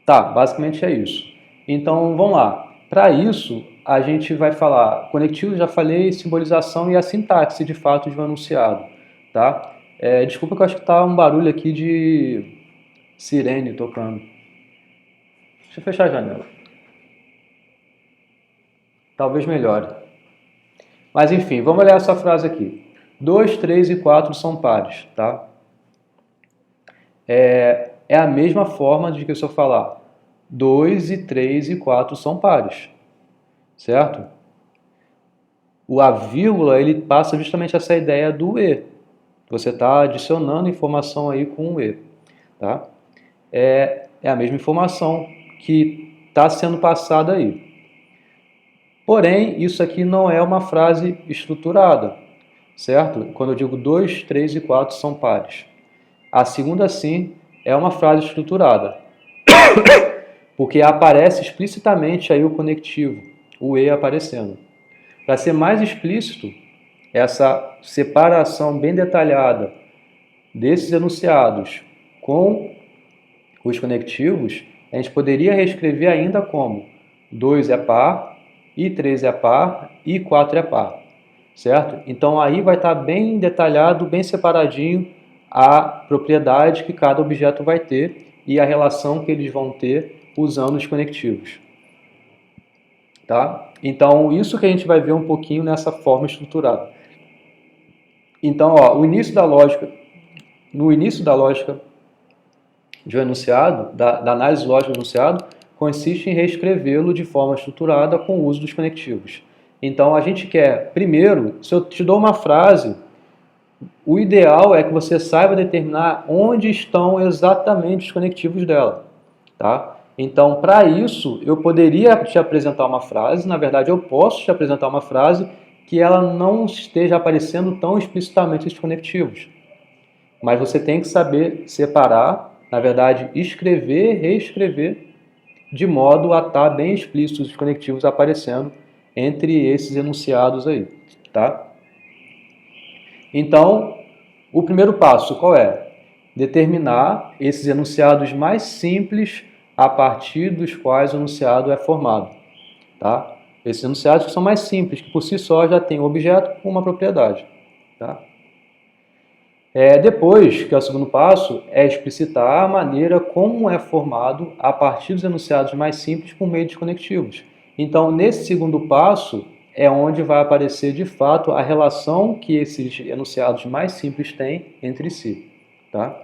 Tá, basicamente é isso. Então, vamos lá. Para isso, a gente vai falar conectivo, já falei, simbolização e a sintaxe, de fato, de um enunciado, tá? Desculpa que eu acho que tá um barulho aqui de sirene tocando. Deixa eu fechar a janela. Talvez melhore. Mas enfim, vamos ler essa frase aqui. 2, 3 e 4 são pares, tá? É a mesma forma de que se eu falar 2 e 3 e 4 são pares, certo? A vírgula, ele passa justamente essa ideia do e. Você está adicionando informação aí com o e, tá? É a mesma informação que está sendo passada aí. Porém, isso aqui não é uma frase estruturada, certo? Quando eu digo 2, 3 e 4 são pares. A segunda, sim, é uma frase estruturada, porque aparece explicitamente aí o conectivo, o e aparecendo. Para ser mais explícito, essa separação bem detalhada desses enunciados com os conectivos, a gente poderia reescrever ainda como 2 é par, I3 é par, I4 é par, certo? Então aí vai estar bem detalhado, bem separadinho a propriedade que cada objeto vai ter e a relação que eles vão ter usando os conectivos. Tá? Então isso que a gente vai ver um pouquinho nessa forma estruturada. Então, ó, no início da lógica de um enunciado, da análise lógica do enunciado, consiste em reescrevê-lo de forma estruturada com o uso dos conectivos. Então, a gente quer, primeiro, se eu te dou uma frase, o ideal é que você saiba determinar onde estão exatamente os conectivos dela. Tá? Então, para isso, eu poderia te apresentar uma frase, na verdade, eu posso te apresentar uma frase que ela não esteja aparecendo tão explicitamente esses conectivos. Mas você tem que saber separar, na verdade, escrever, reescrever, de modo a estar bem explícitos os conectivos aparecendo entre esses enunciados aí, tá? Então, o primeiro passo qual é? Determinar esses enunciados mais simples a partir dos quais o enunciado é formado, tá? Esses enunciados que são mais simples, que por si só já tem um objeto com uma propriedade, tá? Depois, que é o segundo passo, é explicitar a maneira como é formado a partir dos enunciados mais simples por meio dos conectivos. Então, nesse segundo passo, é onde vai aparecer de fato a relação que esses enunciados mais simples têm entre si. Tá?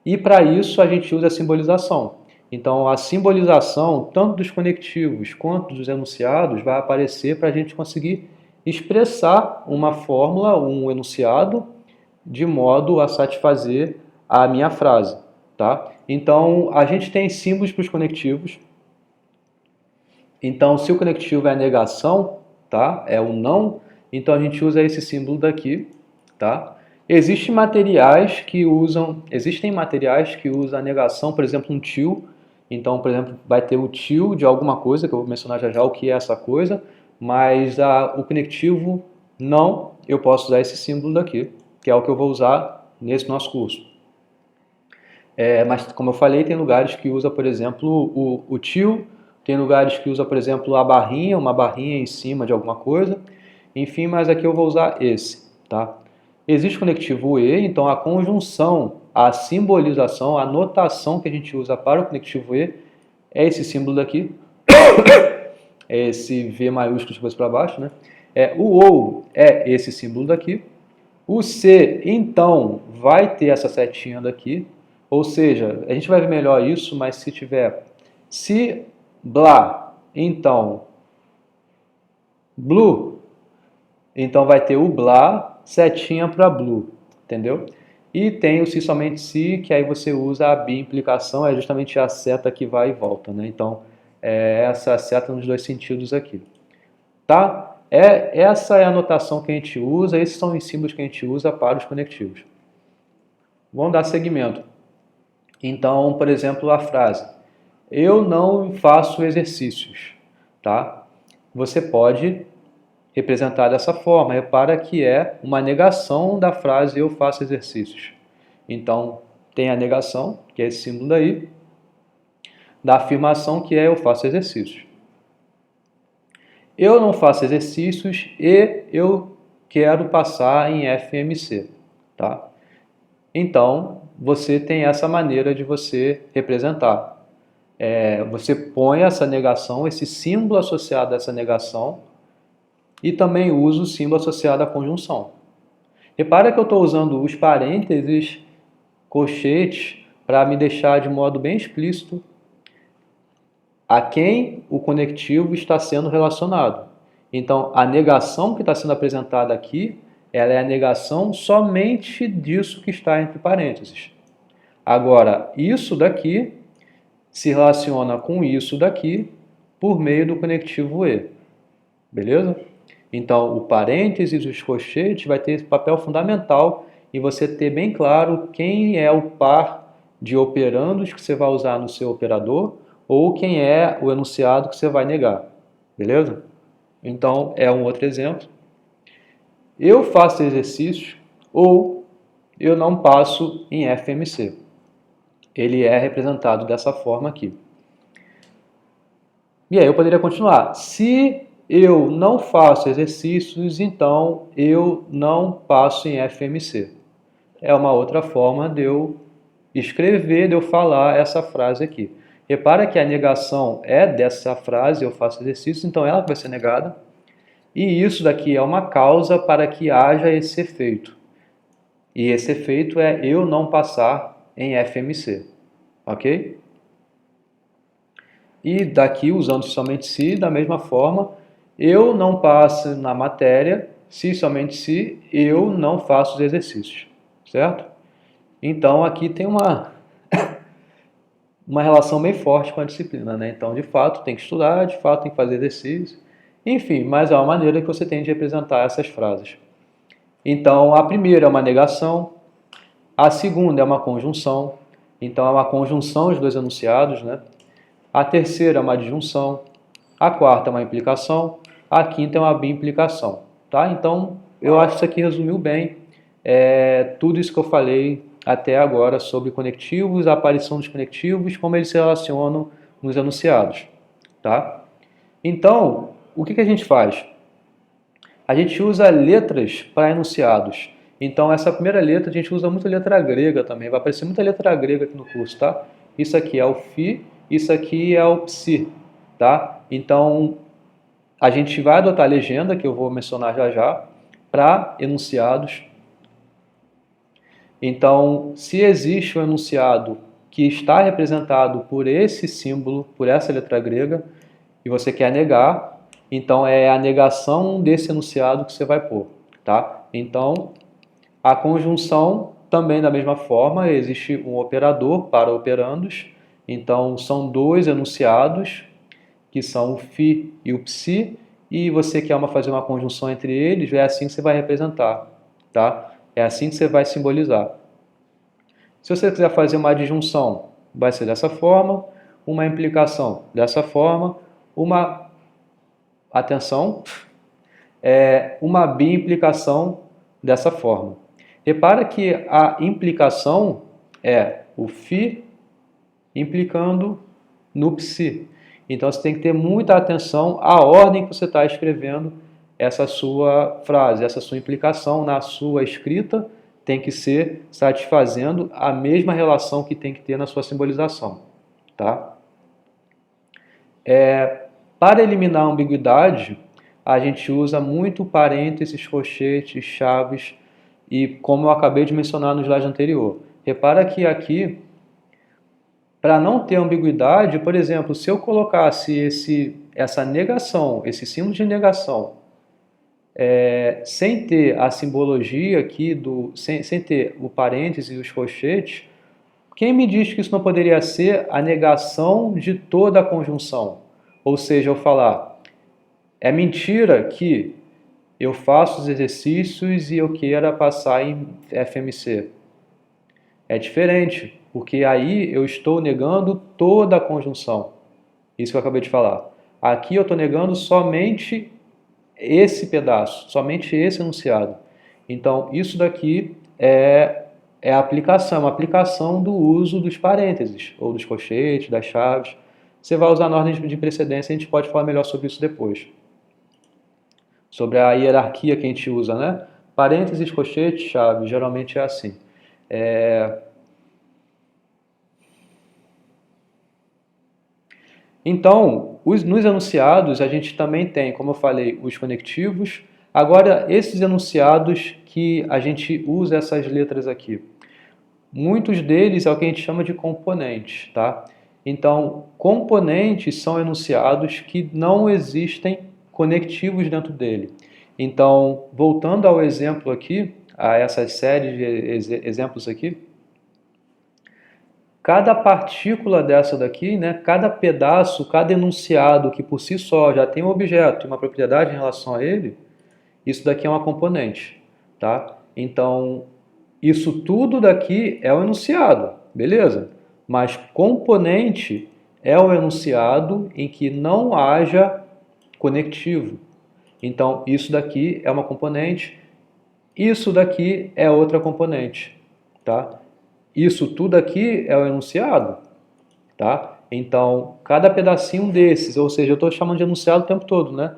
E para isso a gente usa a simbolização. Então, a simbolização, tanto dos conectivos quanto dos enunciados, vai aparecer para a gente conseguir expressar uma fórmula, um enunciado, de modo a satisfazer a minha frase. Tá? Então, a gente tem símbolos para os conectivos. Então, se o conectivo é a negação, tá? É o não, então a gente usa esse símbolo daqui. Tá? Existem materiais que usam a negação, por exemplo, um til. Então, por exemplo, vai ter o til de alguma coisa, que eu vou mencionar já já o que é essa coisa, mas o conectivo não, eu posso usar esse símbolo daqui, que é o que eu vou usar nesse nosso curso. Mas, como eu falei, tem lugares que usa, por exemplo, o til, tem lugares que usa, por exemplo, a barrinha, uma barrinha em cima de alguma coisa. Enfim, mas aqui eu vou usar esse, tá? Existe o conectivo E, então a conjunção, a simbolização, a notação que a gente usa para o conectivo E é esse símbolo daqui, é esse V maiúsculo de cabeça para baixo, né? O OU é esse símbolo daqui. O C, então, vai ter essa setinha daqui, ou seja, a gente vai ver melhor isso, mas se tiver, se blá, então, blue, então vai ter o blá, setinha para blue, entendeu? E tem o se somente se, que aí você usa a bi-implicação, é justamente a seta que vai e volta, né? Então, essa seta nos dois sentidos aqui, tá? Essa é a notação que a gente usa, esses são os símbolos que a gente usa para os conectivos. Vamos dar seguimento. Então, por exemplo, a frase: eu não faço exercícios, tá? Você pode representar dessa forma. Repara que é uma negação da frase eu faço exercícios. Então, tem a negação, que é esse símbolo daí, da afirmação, que é eu faço exercícios. Eu não faço exercícios e eu quero passar em FMC, tá? Então, você tem essa maneira de você representar. Você põe essa negação, esse símbolo associado a essa negação, e também usa o símbolo associado à conjunção. Repara que eu estou usando os parênteses, colchetes, para me deixar de modo bem explícito a quem o conectivo está sendo relacionado. Então, a negação que está sendo apresentada aqui, ela é a negação somente disso que está entre parênteses. Agora, isso daqui se relaciona com isso daqui por meio do conectivo E. Beleza? Então, o parênteses e os colchetes vai ter esse papel fundamental em você ter bem claro quem é o par de operandos que você vai usar no seu operador ou quem é o enunciado que você vai negar. Beleza? Então, é um outro exemplo. Eu faço exercícios ou eu não passo em FMC. Ele é representado dessa forma aqui. E aí eu poderia continuar. Se eu não faço exercícios, então eu não passo em FMC. É uma outra forma de eu escrever, de eu falar essa frase aqui. Repara que a negação é dessa frase, eu faço exercícios, então ela vai ser negada. E isso daqui é uma causa para que haja esse efeito. E esse efeito é eu não passar em FMC. Ok? E daqui, usando somente se, da mesma forma, eu não passo na matéria, se somente se, eu não faço os exercícios. Certo? Então aqui tem uma relação bem forte com a disciplina, né? Então, de fato, tem que estudar, de fato, tem que fazer exercício. Enfim, mas é uma maneira que você tem de representar essas frases. Então, a primeira é uma negação, a segunda é uma conjunção, então é uma conjunção os dois enunciados, né? A terceira é uma adjunção, a quarta é uma implicação, a quinta é uma bimplicação, tá? Então, eu acho que isso aqui resumiu bem tudo isso que eu falei até agora sobre conectivos, a aparição dos conectivos, como eles se relacionam nos enunciados, tá? Então, o que a gente faz? A gente usa letras para enunciados. Então, essa primeira letra, a gente usa muita letra grega também. Vai aparecer muita letra grega aqui no curso, tá? Isso aqui é o fi, isso aqui é o psi, tá? Então, a gente vai adotar a legenda, que eu vou mencionar já já, para enunciados. Então, se existe um enunciado que está representado por esse símbolo, por essa letra grega, e você quer negar, então é a negação desse enunciado que você vai pôr, tá? Então, a conjunção também da mesma forma, existe um operador para operandos, então são dois enunciados, que são o fi e o psi, e você quer fazer uma conjunção entre eles, é assim que você vai representar, tá? É assim que você vai simbolizar. Se você quiser fazer uma adjunção, vai ser dessa forma, uma implicação dessa forma, uma, atenção, uma biimplicação dessa forma. Repara que a implicação é o fi implicando no psi. Então você tem que ter muita atenção à ordem que você está escrevendo essa sua frase, essa sua implicação na sua escrita tem que ser satisfazendo a mesma relação que tem que ter na sua simbolização, tá? Para eliminar a ambiguidade, a gente usa muito parênteses, colchetes, chaves e como eu acabei de mencionar no slide anterior. Repara que aqui, para não ter ambiguidade, por exemplo, se eu colocasse essa negação, esse símbolo de negação, sem ter a simbologia aqui, sem ter o parêntese e os colchetes, quem me diz que isso não poderia ser a negação de toda a conjunção? Ou seja, eu falar, é mentira que eu faço os exercícios e eu queira passar em FMC. É diferente, porque aí eu estou negando toda a conjunção. Isso que eu acabei de falar. Aqui eu estou negando somente esse pedaço, somente esse enunciado. Então, isso daqui é a aplicação, uma aplicação do uso dos parênteses, ou dos colchetes, das chaves. Você vai usar na ordem de precedência, a gente pode falar melhor sobre isso depois. Sobre a hierarquia que a gente usa, né? Parênteses, colchetes, chaves, geralmente é assim. Então, nos enunciados, a gente também tem, como eu falei, os conectivos. Agora, esses enunciados que a gente usa essas letras aqui. Muitos deles é o que a gente chama de componentes, tá? Então, componentes são enunciados que não existem conectivos dentro dele. Então, voltando ao exemplo aqui, a essas séries de exemplos aqui, cada partícula dessa daqui, né, cada pedaço, cada enunciado que por si só já tem um objeto e uma propriedade em relação a ele, isso daqui é uma componente, tá? Então, isso tudo daqui é o enunciado, beleza? Mas componente é o enunciado em que não haja conectivo. Então, isso daqui é uma componente, isso daqui é outra componente, tá? Isso tudo aqui é o enunciado, tá? Então, cada pedacinho desses, ou seja, eu estou chamando de enunciado o tempo todo, né?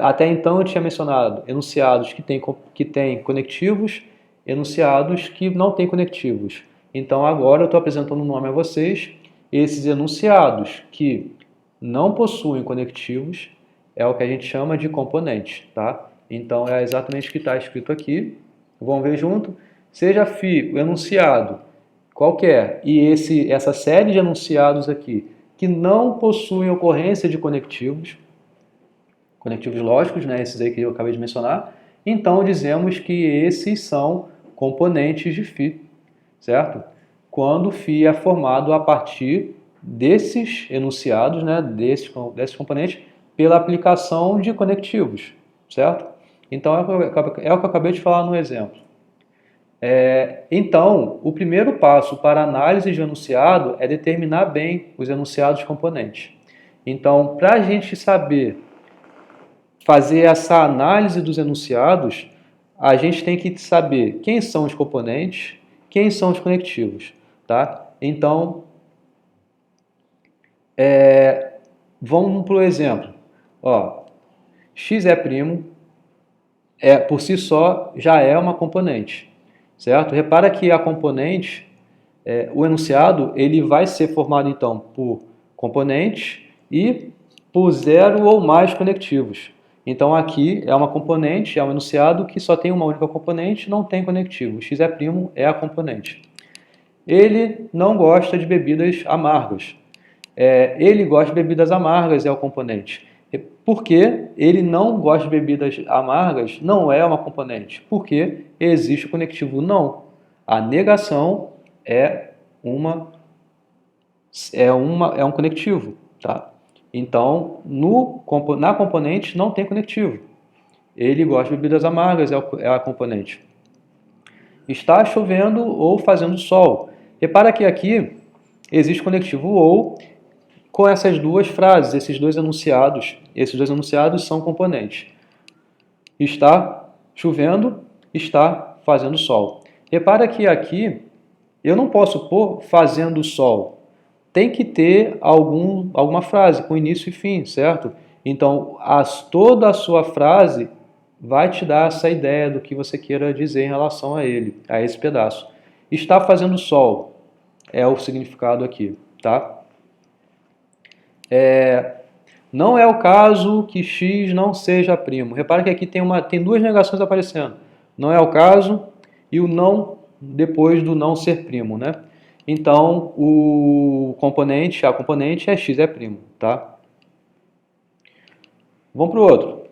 Até então eu tinha mencionado enunciados que têm conectivos, enunciados que não têm conectivos. Então, agora eu estou apresentando um nome a vocês. Esses enunciados que não possuem conectivos é o que a gente chama de componente, tá? Então, é exatamente o que está escrito aqui. Vamos ver junto. Seja φ o enunciado qualquer e essa série de enunciados aqui que não possuem ocorrência de conectivos lógicos, né, esses aí que eu acabei de mencionar, então dizemos que esses são componentes de φ, certo? Quando φ é formado a partir desses enunciados, né, desses componentes, pela aplicação de conectivos, certo? Então é o que eu acabei de falar no exemplo. Então, o primeiro passo para a análise de enunciado é determinar bem os enunciados componentes. Então, para a gente saber fazer essa análise dos enunciados, a gente tem que saber quem são os componentes, quem são os conectivos, tá? Então, vamos para o exemplo. Ó, x é primo, por si só já é uma componente, certo? Repara que a componente, o enunciado, ele vai ser formado então por componentes e por zero ou mais conectivos. Então aqui é uma componente, é um enunciado que só tem uma única componente, não tem conectivo. X é a componente. Ele não gosta de bebidas amargas. Ele gosta de bebidas amargas, é o componente. Porque ele não gosta de bebidas amargas, não é uma componente. Porque existe o conectivo não. A negação é um conectivo, tá? Então, na componente não tem conectivo. Ele gosta de bebidas amargas, é a componente. Está chovendo ou fazendo sol. Repara que aqui existe conectivo ou com essas duas frases, esses dois enunciados. Esses dois enunciados são componentes. Está chovendo, está fazendo sol. Repara que aqui eu não posso pôr fazendo sol. Tem que ter alguma frase com início e fim, certo? Então, toda a sua frase vai te dar essa ideia do que você queira dizer em relação a ele, a esse pedaço. Está fazendo sol é o significado aqui, tá? Não é o caso que x não seja primo. Repara que aqui tem duas negações aparecendo. Não é o caso e o não depois do não ser primo, né? Então, a componente é x é primo, tá? Vamos para o outro.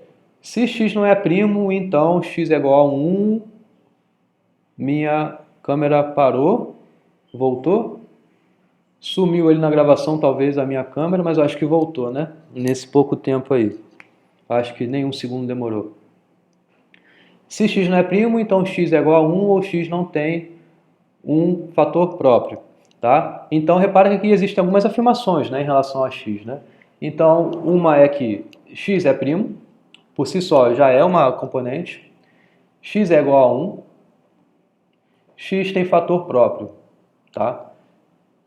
Se x não é primo, então x é igual a 1. Minha câmera parou, voltou. Sumiu ali na gravação, talvez, a minha câmera, mas eu acho que voltou, né? Nesse pouco tempo aí. Acho que nem um segundo demorou. Se x não é primo, então x é igual a 1 ou x não tem um fator próprio, tá? Então, repara que aqui existem algumas afirmações, né, em relação a x, né? Então, uma é que x é primo, por si só já é uma componente, x é igual a 1, x tem fator próprio, tá?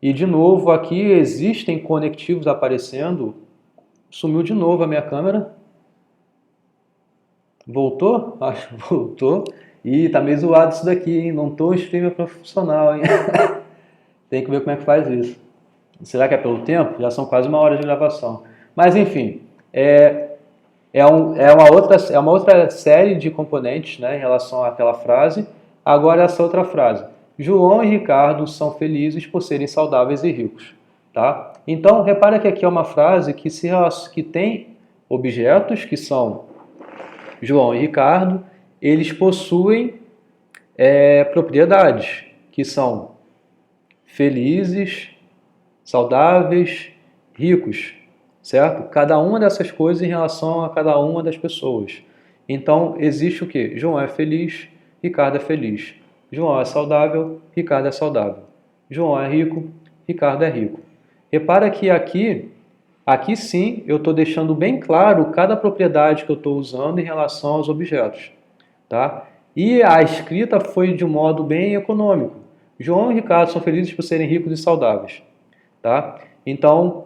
E, de novo, aqui existem conectivos aparecendo. Sumiu de novo a minha câmera. Voltou? Acho que voltou. Ih, tá meio zoado isso daqui, hein? Não tô um streamer profissional, hein? Tem que ver como é que faz isso. Será que é pelo tempo? Já são quase 1 hora de gravação. Mas, enfim, é uma outra série de componentes, né, em relação àquela frase. Agora, essa outra frase. João e Ricardo são felizes por serem saudáveis e ricos. Tá? Então, repara que aqui é uma frase que tem objetos que são João e Ricardo, eles possuem propriedades que são felizes, saudáveis, ricos, certo? Cada uma dessas coisas em relação a cada uma das pessoas. Então, existe o quê? João é feliz, Ricardo é feliz. João é saudável, Ricardo é saudável. João é rico, Ricardo é rico. Repara que aqui sim, eu estou deixando bem claro cada propriedade que eu estou usando em relação aos objetos, tá? E a escrita foi de um modo bem econômico. João e Ricardo são felizes por serem ricos e saudáveis, tá? Então,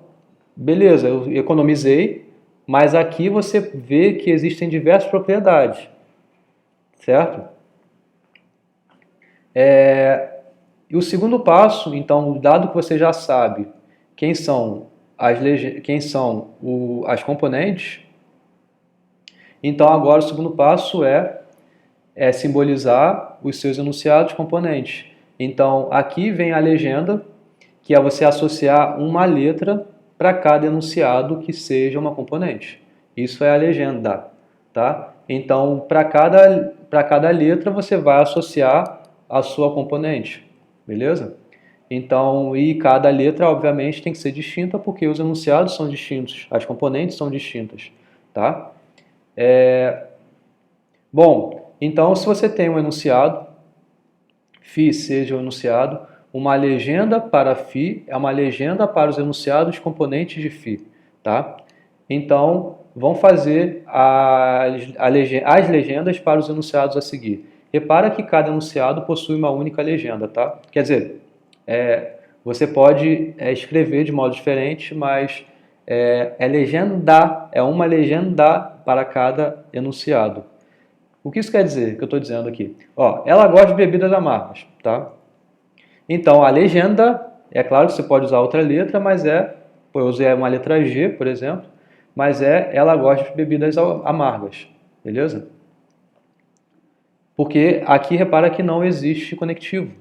beleza, eu economizei, mas aqui você vê que existem diversas propriedades, certo? E o segundo passo, então, dado que você já sabe quem são as componentes, então agora o segundo passo é simbolizar os seus enunciados componentes. Então, aqui vem a legenda, que é você associar uma letra para cada enunciado que seja uma componente. Isso é a legenda, tá? Então, para cada letra você vai associar a sua componente, beleza? Então, e cada letra, obviamente, tem que ser distinta porque os enunciados são distintos, as componentes são distintas, tá? Bom, então se você tem um enunciado, φ seja o enunciado, uma legenda para φ é uma legenda para os enunciados componentes de φ, tá? Então, vamos fazer as legendas para os enunciados a seguir. Repara que cada enunciado possui uma única legenda, tá? Quer dizer, você pode escrever de modo diferente, mas é uma legenda para cada enunciado. O que isso quer dizer, que eu estou dizendo aqui? Ó, ela gosta de bebidas amargas, tá? Então, a legenda, é claro que você pode usar outra letra, mas eu usei uma letra G, por exemplo, mas ela gosta de bebidas amargas, beleza? Porque aqui repara que não existe conectivo.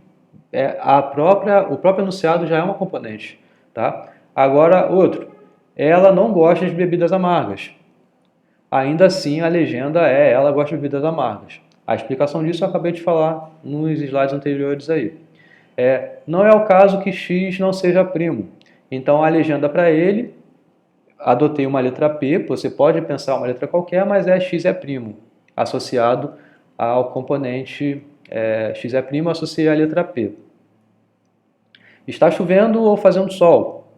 O próprio enunciado já é uma componente, tá? Agora, outro, ela não gosta de bebidas amargas. Ainda assim, a legenda ela gosta de bebidas amargas. A explicação disso eu acabei de falar nos slides anteriores aí. Não é o caso que x não seja primo. Então, a legenda para ele, adotei uma letra P, você pode pensar uma letra qualquer, mas x é primo, associado ao componente x é primo, associei a letra P. Está chovendo ou fazendo sol?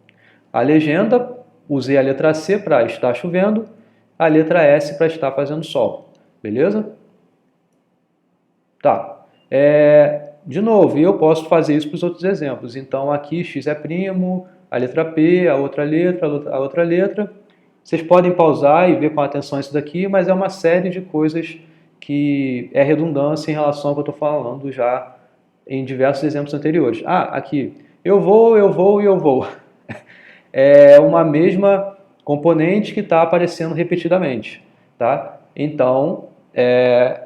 A legenda, usei a letra C para estar chovendo, a letra S para estar fazendo sol. Beleza? Tá. De novo, eu posso fazer isso para os outros exemplos. Então, aqui x é primo, a letra P, a outra letra. Vocês podem pausar e ver com atenção isso daqui, mas é uma série de coisas que é redundância em relação ao que eu estou falando já em diversos exemplos anteriores. Aqui, eu vou e eu vou. É uma mesma componente que está aparecendo repetidamente, tá? Então,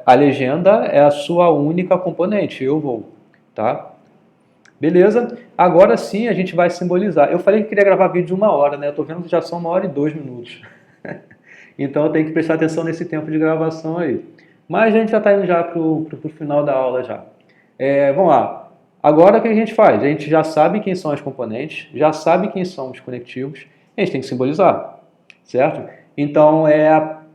a legenda é a sua única componente, eu vou, tá? Beleza? Agora sim a gente vai simbolizar. Eu falei que queria gravar vídeo de 1 hora, né? Eu tô vendo que já são 1 hora e 2 minutos. Então eu tenho que prestar atenção nesse tempo de gravação aí. Mas a gente já está indo já pro final da aula já. Vamos lá. Agora o que a gente faz? A gente já sabe quem são as componentes, já sabe quem são os conectivos, a gente tem que simbolizar, certo? Então,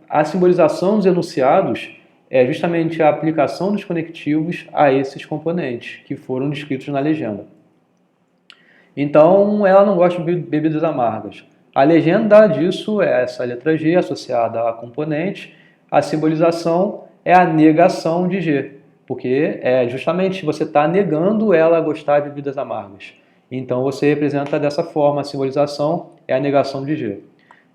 a simbolização dos enunciados é justamente a aplicação dos conectivos a esses componentes que foram descritos na legenda. Então, ela não gosta de bebidas amargas. A legenda disso é essa letra G associada a componente, a simbolização é a negação de G, porque justamente você está negando ela a gostar de bebidas amargas. Então você representa dessa forma, a simbolização é a negação de G.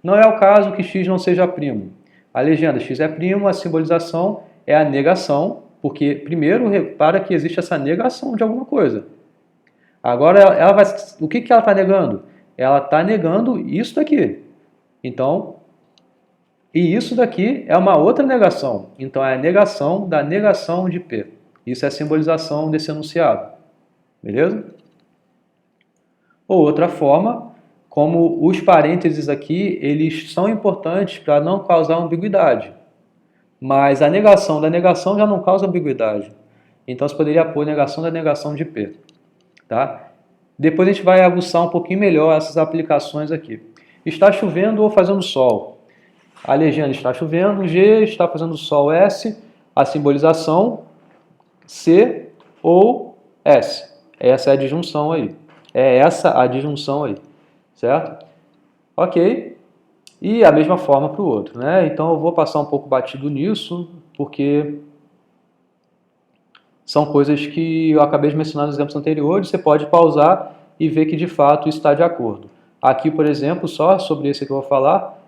Não é o caso que x não seja primo. A legenda x é primo, a simbolização é a negação, porque primeiro repara que existe essa negação de alguma coisa. Agora o que ela está negando? Ela está negando isso daqui. Então, e isso daqui é uma outra negação. Então, é a negação da negação de P. Isso é a simbolização desse enunciado. Beleza? Ou outra forma, como os parênteses aqui, eles são importantes para não causar ambiguidade. Mas a negação da negação já não causa ambiguidade. Então, você poderia pôr negação da negação de P. Tá? Depois a gente vai aguçar um pouquinho melhor essas aplicações aqui. Está chovendo ou fazendo sol? A legenda está chovendo, G está fazendo sol, S, a simbolização C ou S. Essa é a disjunção aí. É essa a disjunção aí, certo? Ok. E a mesma forma para o outro, né? Então eu vou passar um pouco batido nisso, porque são coisas que eu acabei de mencionar nos exemplos anteriores, você pode pausar e ver que de fato isso está de acordo. Aqui, por exemplo, só sobre esse que eu vou falar,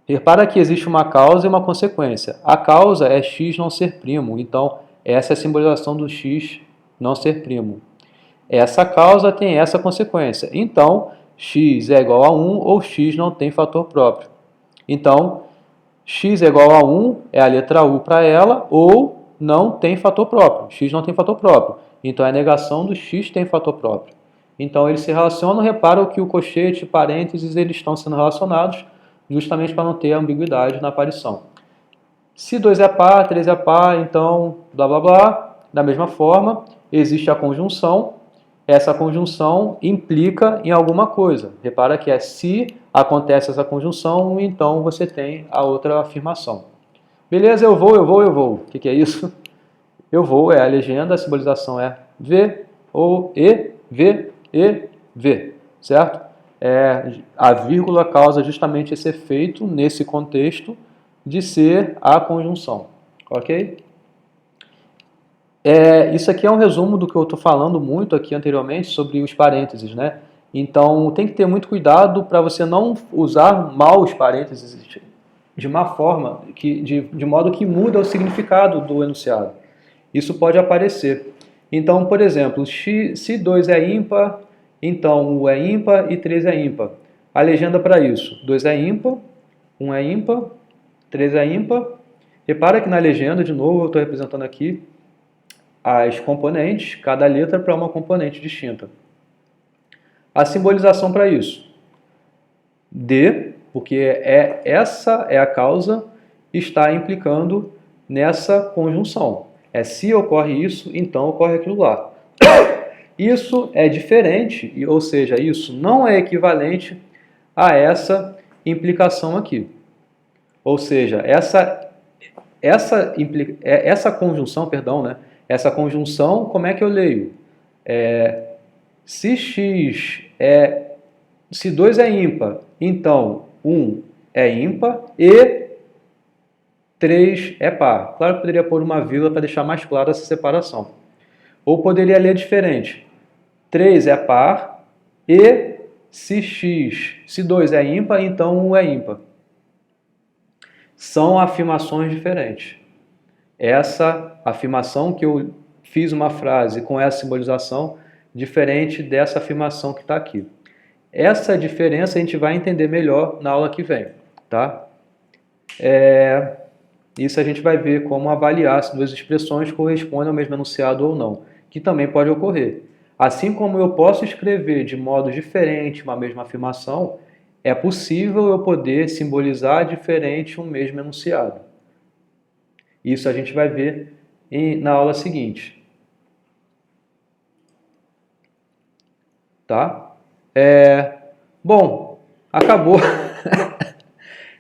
repara que existe uma causa e uma consequência. A causa é x não ser primo, então essa é a simbolização do x não ser primo. Essa causa tem essa consequência. Então, x é igual a 1 ou x não tem fator próprio. Então, x é igual a 1 é a letra U para ela, ou não tem fator próprio. X não tem fator próprio. Então, é a negação do x tem fator próprio. Então, eles se relacionam. Repara que o colchete e parênteses eles estão sendo relacionados justamente para não ter ambiguidade na aparição. Se 2 é par, 3 é par, então blá blá blá. Da mesma forma, existe a conjunção. Essa conjunção implica em alguma coisa. Repara que é se acontece essa conjunção, então você tem a outra afirmação. Beleza, eu vou. O que é isso? Eu vou é a legenda, a simbolização é V ou E, V, certo? A vírgula causa justamente esse efeito nesse contexto de ser a conjunção, ok? Isso aqui é um resumo do que eu estou falando muito aqui anteriormente sobre os parênteses, né? Então tem que ter muito cuidado para você não usar mal os parênteses de uma forma, de modo que muda o significado do enunciado. Isso pode aparecer. Então, por exemplo, se 2 é ímpar, então 1 é ímpar e 3 é ímpar. A legenda para isso: 2 é ímpar, 1 é ímpar, 3 é ímpar. Repara que na legenda, de novo, eu estou representando aqui as componentes, cada letra para uma componente distinta. A simbolização para isso: D, porque essa é a causa, está implicando nessa conjunção. Se ocorre isso, então ocorre aquilo lá. Isso é diferente, ou seja, isso não é equivalente a essa implicação aqui. Ou seja, essa conjunção, perdão, né? Essa conjunção, como é que eu leio? Se 2 é ímpar, então 1 é ímpar e 3 é par. Claro que eu poderia pôr uma vírgula para deixar mais clara essa separação. Ou poderia ler diferente. 3 é par e se 2 é ímpar, então 1 é ímpar. São afirmações diferentes. Essa afirmação que eu fiz uma frase com essa simbolização, diferente dessa afirmação que está aqui. Essa diferença a gente vai entender melhor na aula que vem, tá? Isso a gente vai ver como avaliar se duas expressões correspondem ao mesmo enunciado ou não, que também pode ocorrer. Assim como eu posso escrever de modo diferente uma mesma afirmação, é possível eu poder simbolizar diferente um mesmo enunciado. Isso a gente vai ver na aula seguinte. Tá? Bom, acabou.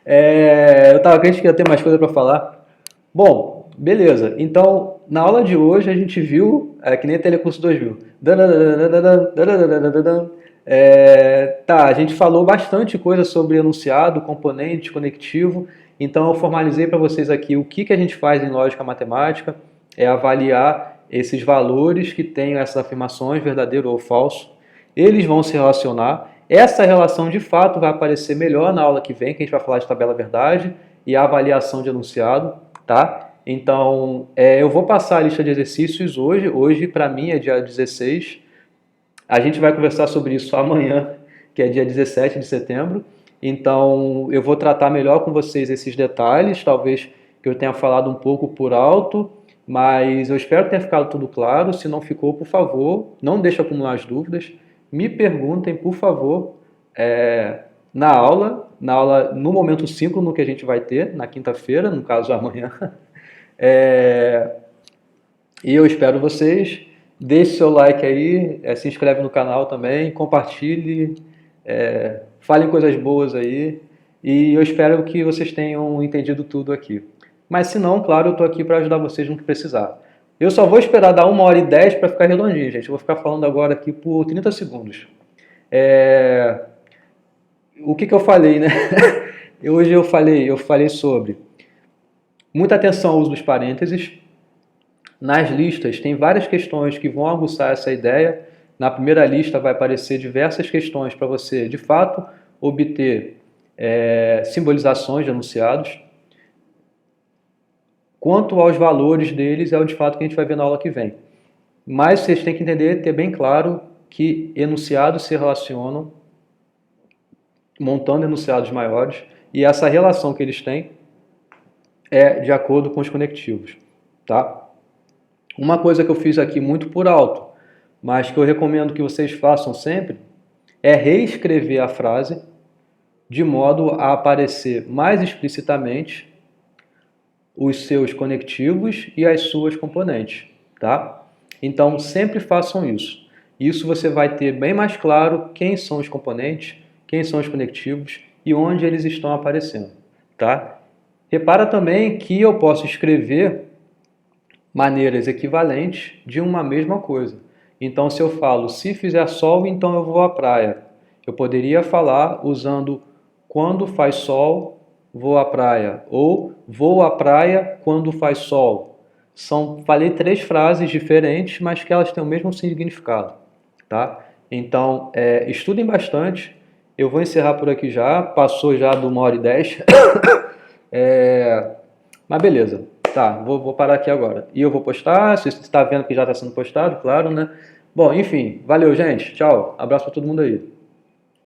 Eu estava crente que ia ter mais coisa para falar. Bom, beleza. Então, na aula de hoje a gente viu, que nem Telecurso 2000. A gente falou bastante coisa sobre enunciado, componente, conectivo. Então, eu formalizei para vocês aqui o que a gente faz em lógica matemática, avaliar esses valores que têm essas afirmações, verdadeiro ou falso. Eles vão se relacionar. Essa relação, de fato, vai aparecer melhor na aula que vem, que a gente vai falar de tabela verdade e a avaliação de enunciado, tá? Então, eu vou passar a lista de exercícios hoje. Hoje, para mim, é dia 16. A gente vai conversar sobre isso amanhã, que é dia 17 de setembro. Então, eu vou tratar melhor com vocês esses detalhes, talvez que eu tenha falado um pouco por alto, mas eu espero que tenha ficado tudo claro. Se não ficou, por favor, não deixe acumular as dúvidas. Me perguntem, por favor, na aula, no momento síncrono que a gente vai ter, na quinta-feira, no caso amanhã. E eu espero vocês. Deixe seu like aí, se inscreve no canal também, compartilhe, falem coisas boas aí. E eu espero que vocês tenham entendido tudo aqui. Mas se não, claro, eu estou aqui para ajudar vocês no que precisar. Eu só vou esperar dar 1h10 para ficar redondinho, gente. Eu vou ficar falando agora aqui por 30 segundos. O que eu falei, né? Hoje eu falei sobre muita atenção ao uso dos parênteses. Nas listas tem várias questões que vão aguçar essa ideia. Na primeira lista vai aparecer diversas questões para você, de fato, obter simbolizações de enunciados. Quanto aos valores deles, é o de fato que a gente vai ver na aula que vem. Mas vocês têm que entender, ter bem claro que enunciados se relacionam montando enunciados maiores, e essa relação que eles têm é de acordo com os conectivos, tá? Uma coisa que eu fiz aqui muito por alto, mas que eu recomendo que vocês façam sempre, é reescrever a frase de modo a aparecer mais explicitamente os seus conectivos e as suas componentes, tá? Então, sempre façam isso. Isso você vai ter bem mais claro quem são os componentes, quem são os conectivos e onde eles estão aparecendo, tá? Repara também que eu posso escrever maneiras equivalentes de uma mesma coisa. Então, se eu falo, se fizer sol, então eu vou à praia. Eu poderia falar usando quando faz sol, vou à praia. Ou vou à praia quando faz sol. Falei 3 frases diferentes, mas que elas têm o mesmo significado, tá? Então, estudem bastante. Eu vou encerrar por aqui já. Passou já do 1h10. Mas beleza. Tá, vou parar aqui agora. E eu vou postar, se você está vendo que já está sendo postado, claro, né? Bom, enfim, valeu, gente. Tchau. Abraço para todo mundo aí.